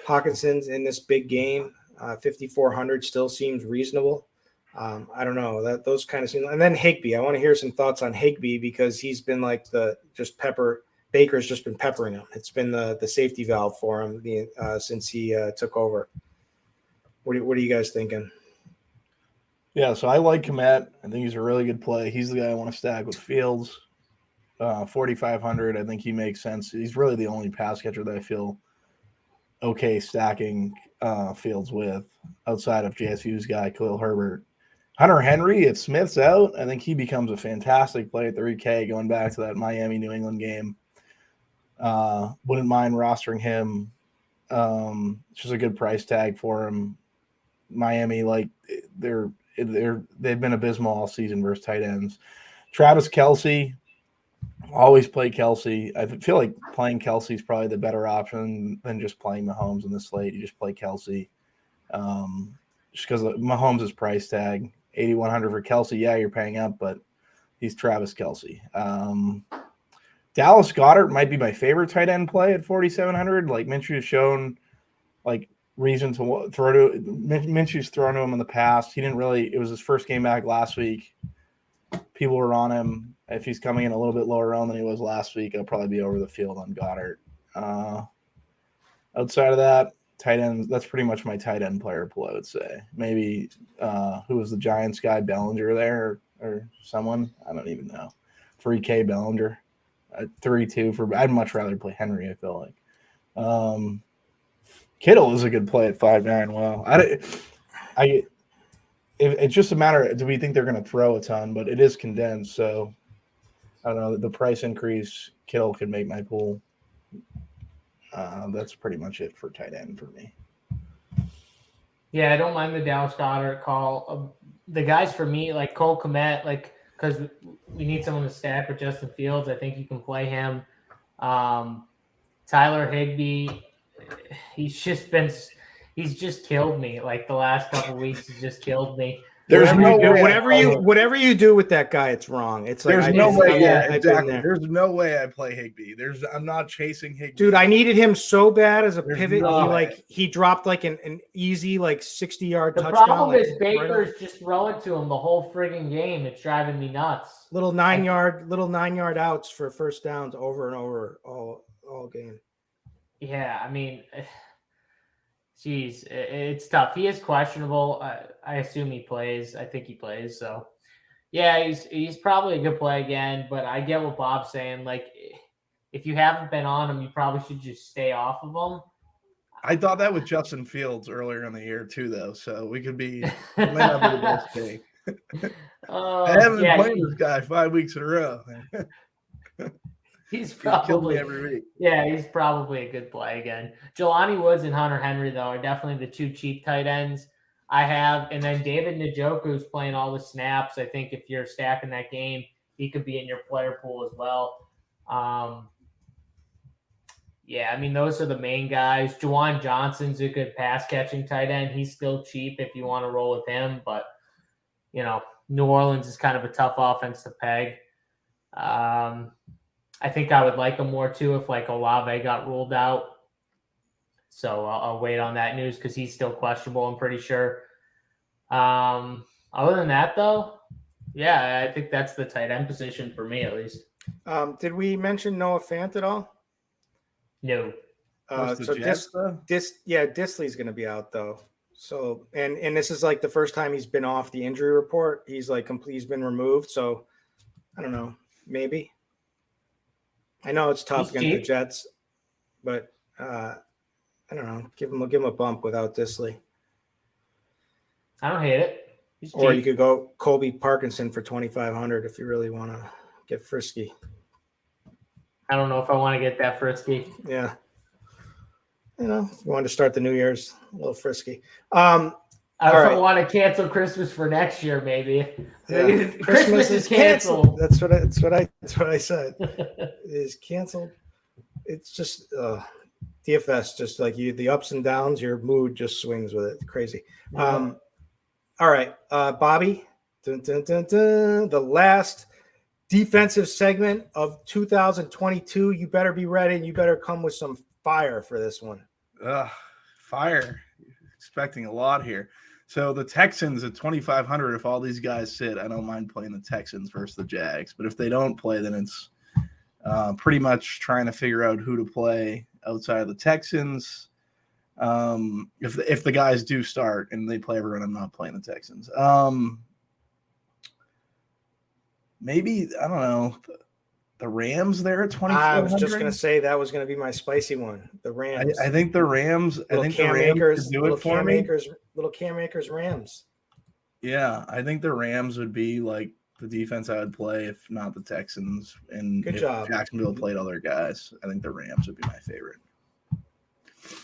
Hawkinson's in this big game. 5,400 still seems reasonable. I don't know those kind of seem. And then Higbee, I want to hear some thoughts on Higbee because he's been like Baker's just been peppering him. It's been the safety valve for him since he took over. What are you guys thinking?
Yeah, so I like Kmet. I think he's a really good play. He's the guy I want to stack with Fields. 4,500. I think he makes sense. He's really the only pass catcher that I feel okay stacking Fields with outside of JSU's guy, Khalil Herbert. Hunter Henry, if Smith's out, I think he becomes a fantastic play at 3K going back to that Miami-New England game. Wouldn't mind rostering him. It's just a good price tag for him. Miami, like they've been abysmal all season versus tight ends. Travis Kelce, always play Kelce. I feel like playing Kelce is probably the better option than just playing Mahomes in the slate. You just play Kelce, just because Mahomes' price tag, 8,100 for Kelce. Yeah, you're paying up, but he's Travis Kelce. Dallas Goedert might be my favorite tight end play at 4,700. Like Minshew has shown, like reason to throw to. Minshew's thrown to him in the past. He didn't really. It was his first game back last week. People were on him. If he's coming in a little bit lower round than he was last week, I'll probably be over the field on Goddard. Outside of that, tight ends. That's pretty much my tight end player pool, I would say. Maybe who was the Giants guy, Bellinger there or someone? I don't even know. 3K Bellinger. 3-2 for. I'd much rather play Henry. I feel like Kittle is a good play at 5.9. Wow, it's just a matter of, do we think they're going to throw a ton? But it is condensed, so I don't know. The price increase, Kittle could make my pool. That's pretty much it for tight end for me.
Yeah, I don't mind the Dallas Goedert call. The guys for me, like Cole Kmet, like because we need someone to stack with Justin Fields. I think you can play him. Tyler Higbee, he's just killed me. Like the last couple of weeks, he's just killed me.
There's whatever you do with that guy, it's wrong. It's like
there's no way. Yeah, exactly. There's no way I play Higbee. I'm not chasing Higbee.
Dude, I needed him so bad as a pivot. He dropped like an easy 60-yard touchdown.
The problem is Baker's just throwing to him the whole friggin' game. It's driving me nuts.
Little 9-yard outs for first downs over and over all game.
Yeah, I mean. Jeez, it's tough. He is questionable. I assume he plays. I think he plays. So, yeah, he's probably a good play again. But I get what Bob's saying. Like, if you haven't been on him, you probably should just stay off of him.
I thought that with Justin Fields earlier in the year too, though. So we could be might not be the best take. I haven't been playing this guy 5 weeks in a row.
He's probably
every week.
Yeah, he's probably a good play again. Jelani Woods and Hunter Henry, though, are definitely the two cheap tight ends I have. And then David Njoku's playing all the snaps. I think if you're stacking that game, he could be in your player pool as well. Yeah, I mean, those are the main guys. Juwan Johnson's a good pass-catching tight end. He's still cheap if you want to roll with him. But, New Orleans is kind of a tough offense to peg. I think I would like him more too if like Olave got ruled out. So I'll wait on that news because he's still questionable, I'm pretty sure. Other than that, though, yeah, I think that's the tight end position for me at least.
Did we mention Noah Fant at all?
No.
So Disley's going to be out though. So and this is like the first time he's been off the injury report. He's like he's been removed. So I don't know, maybe. I know it's tough against the Jets, but I don't know. Give him a bump without Disley.
I don't hate it.
Or you could go Colby Parkinson for 2,500 if you really want to get frisky.
I don't know if I want to get that frisky.
Yeah. You know, if you wanted to start the New Year's a little frisky. I
don't want to cancel Christmas for next year, maybe. Yeah. Christmas is canceled.
That's what I said. It is canceled. It's just DFS, just like the ups and downs, your mood just swings with it. It's crazy. Yeah. All right, Bobby. Dun, dun, dun, dun. The last defensive segment of 2022. You better be ready, and you better come with some fire for this one.
Fire. Expecting a lot here. So the Texans at 2,500, if all these guys sit, I don't mind playing the Texans versus the Jags. But if they don't play, then it's pretty much trying to figure out who to play outside of the Texans. If the guys do start and they play everyone, I'm not playing the Texans. Maybe, I don't know, the Rams there at 2,500.
I was just going to say that was going to be my spicy one. The Rams.
I think the Rams. Little Cam
Akers Rams.
Yeah, I think the Rams would be like the defense I would play if not the Texans. And
good job.
Jacksonville played other guys, I think the Rams would be my favorite.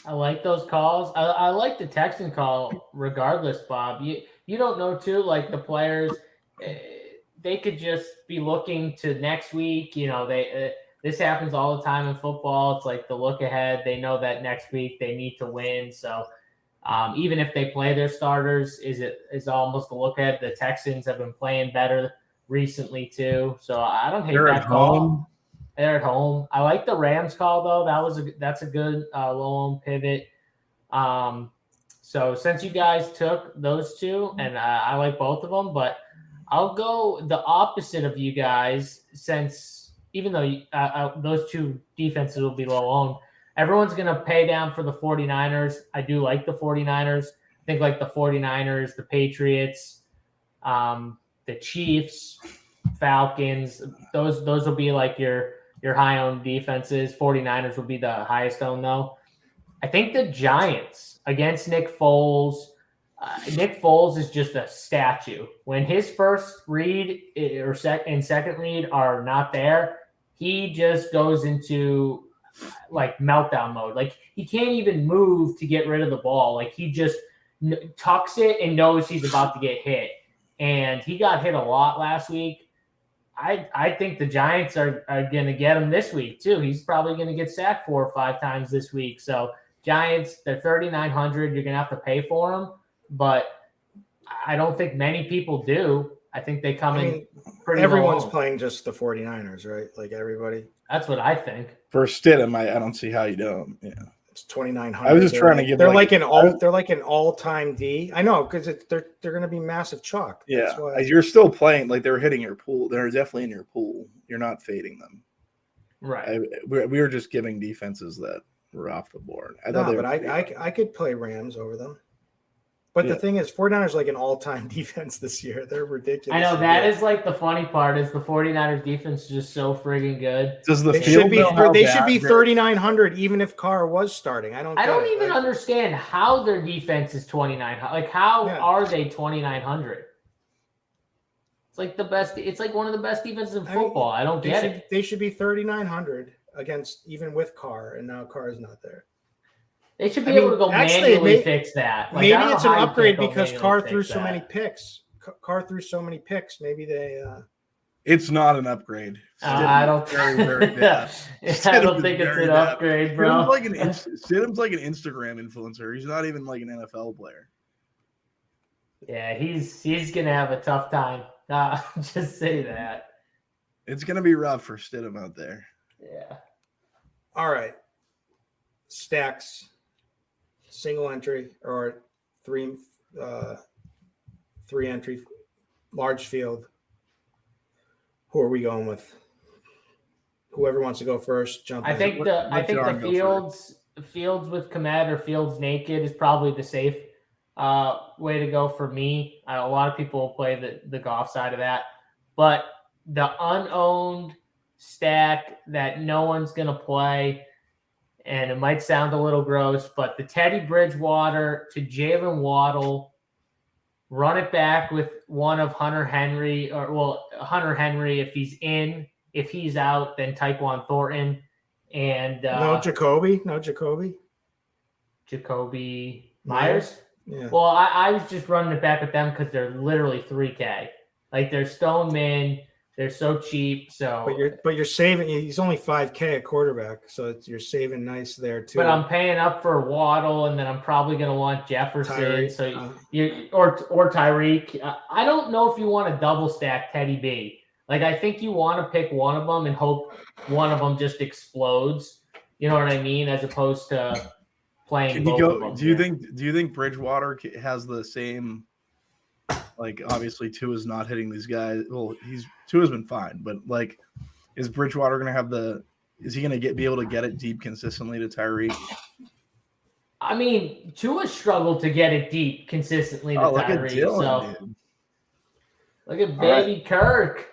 I like those calls. I like the Texan call regardless, Bob. You don't know too, like the players, they could just be looking to next week. You know, this happens all the time in football. It's like the look ahead. They know that next week they need to win. So even if they play their starters, is almost a look ahead. The Texans have been playing better recently too. So I don't hate that call. They're at home. I like the Rams call though. That's a good low pivot. So since you guys took those two, and I like both of them, but I'll go the opposite of you guys. Since even though those two defenses will be low owned, everyone's going to pay down for the 49ers. I do like the 49ers. I think like the 49ers, the Patriots, the Chiefs, Falcons. Those will be like your high-owned defenses. 49ers will be the highest owned, though. I think the Giants against Nick Foles. Nick Foles is just a statue. When his first read or second read are not there, he just goes into like meltdown mode. Like he can't even move to get rid of the ball. Like he just tucks it and knows he's about to get hit. And he got hit a lot last week. I think the Giants are going to get him this week, too. He's probably going to get sacked 4 or 5 times this week. So, Giants, they're 3,900. You're going to have to pay for them. But I don't think many people do. I think they come in pretty
everyone's low. Playing just the 49ers, right? Like everybody.
That's what I think.
For Stidham, I don't see how you do them. Yeah.
It's 2,900.
I was just trying to give.
They're like an all-time D. I know because they're going to be massive chalk.
Yeah, that's why. You're still playing like they're hitting your pool. They're definitely in your pool. You're not fading them.
Right.
We were just giving defenses that were off the board.
I could play Rams over them. But the thing is, 49ers like an all-time defense this year. They're ridiculous.
I know that is like the funny part is the 49ers defense is just so friggin' good.
Does the
they should be 3,900 even if Carr was starting. I don't
even understand how their defense is 2,900. Like how are they 2,900? It's like the best. It's like one of the best defenses in football. I don't get it.
They should be 3,900 against even with Carr, and now Carr is not there.
They should be able to go manually fix that.
Like, maybe it's an upgrade because Carr threw so many picks. Carr threw so many picks. Maybe they.
It's not an upgrade.
I don't.
Very, very bad.
I don't think it's an upgrade, bro.
Stidham's like an Instagram influencer. He's not even like an NFL player.
Yeah, he's gonna have a tough time. Just say that.
It's gonna be rough for Stidham out there.
Yeah.
All right. Stacks, single entry or three entry, large field. Who are we going with? Whoever wants to go first, jump in.
I think the
John go
fields with Komet or fields naked is probably the safe way to go for me. A lot of people will play the golf side of that, but the unowned stack that no one's gonna play, and it might sound a little gross, but the Teddy Bridgewater to Jalen Waddle, run it back with one of Hunter Henry, Hunter Henry if he's in. If he's out, then Tyquan Thornton and
no Jacoby.
Jacoby Myers.
Yeah.
Well, I was just running it back with them because they're literally 3K. Like they're stone min, they're so cheap. So,
but you're saving. He's only 5K at quarterback, so you're saving nice there too.
But I'm paying up for Waddle, and then I'm probably going to want Jefferson.
Tyreek,
so or Tyreek. I don't know if you want to double stack Teddy B. Like I think you want to pick one of them and hope one of them just explodes. You know what I mean? As opposed to playing.
Can you go? Do you think Bridgewater has the same? Like obviously, Tua's not hitting these guys. Well, Tua's been fine, but like, is Bridgewater going to have the? Is he going to be able to get it deep consistently to Tyreek?
I mean, Tua struggled to get it deep consistently to Tyreek.
Dylan,
look at baby Kirk.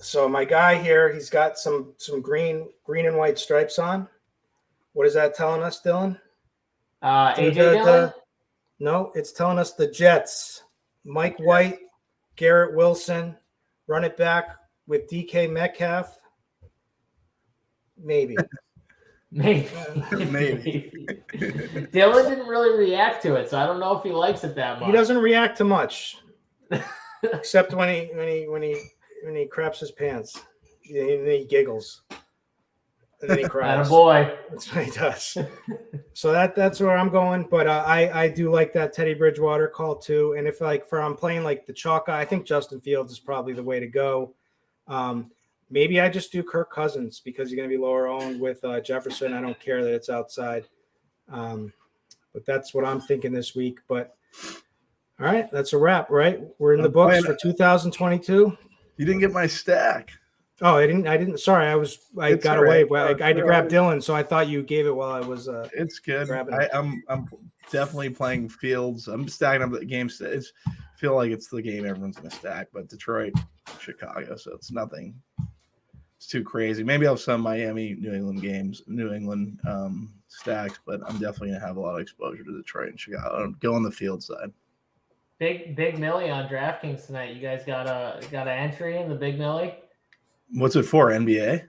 So my guy here, he's got some green and white stripes on. What is that telling us, Dylan?
AJ Dillon?
No, it's telling us the Jets. Mike White, Garrett Wilson, run it back with DK Metcalf. Maybe.
Maybe. Dylan didn't really react to it, so I don't know if he likes it that much.
He doesn't react to much, except when he craps his pants. And then he giggles. And then he cries.
Boy.
That's what he does. So that's where I'm going. But I do like that Teddy Bridgewater call too. And if I'm playing like the chalk guy, I think Justin Fields is probably the way to go. Maybe I just do Kirk Cousins because he's going to be lower owned with Jefferson. I don't care that it's outside. But that's what I'm thinking this week. But all right, that's a wrap, right? We're in the books for 2022.
You didn't get my stack.
Oh, I didn't. Sorry, I got away. Well, I had to grab Dylan, so I thought you gave it while I was.
It's good. I'm definitely playing Fields. I'm stacking up the game. I feel like it's the game everyone's going to stack, but Detroit, Chicago, so it's nothing. It's too crazy. Maybe I'll have some Miami, New England stacks, but I'm definitely going to have a lot of exposure to Detroit and Chicago. I'll go on the field side.
Big Millie on DraftKings tonight. You guys got an entry in the Big Millie?
What's it for? NBA?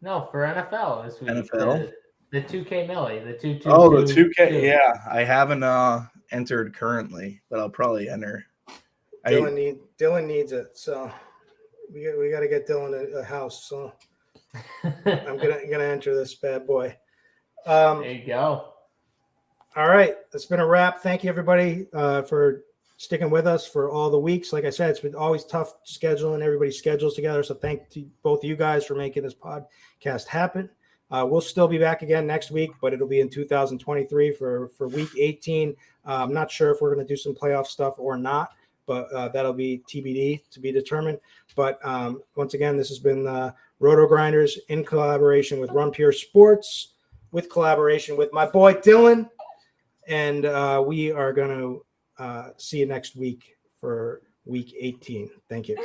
No, for NFL this week.
NFL?
The 2K Millie, the 2.
Oh, the 2K. Yeah, I haven't entered currently, but I'll probably enter.
Dylan needs it, so we got to get Dylan a house. So I'm gonna enter this bad boy.
There you go.
All right, it's been a wrap. Thank you everybody for sticking with us for all the weeks. Like I said, it's been always tough scheduling everybody's schedules together. So thank to both of you guys for making this podcast happen. We'll still be back again next week, but it'll be in 2023 for week 18. I'm not sure if we're going to do some playoff stuff or not, but that'll be TBD to be determined. But once again, this has been RotoGrinders in collaboration with Run Pure Sports, with collaboration with my boy Dylan. And we are going to see you next week for week 18. Thank you.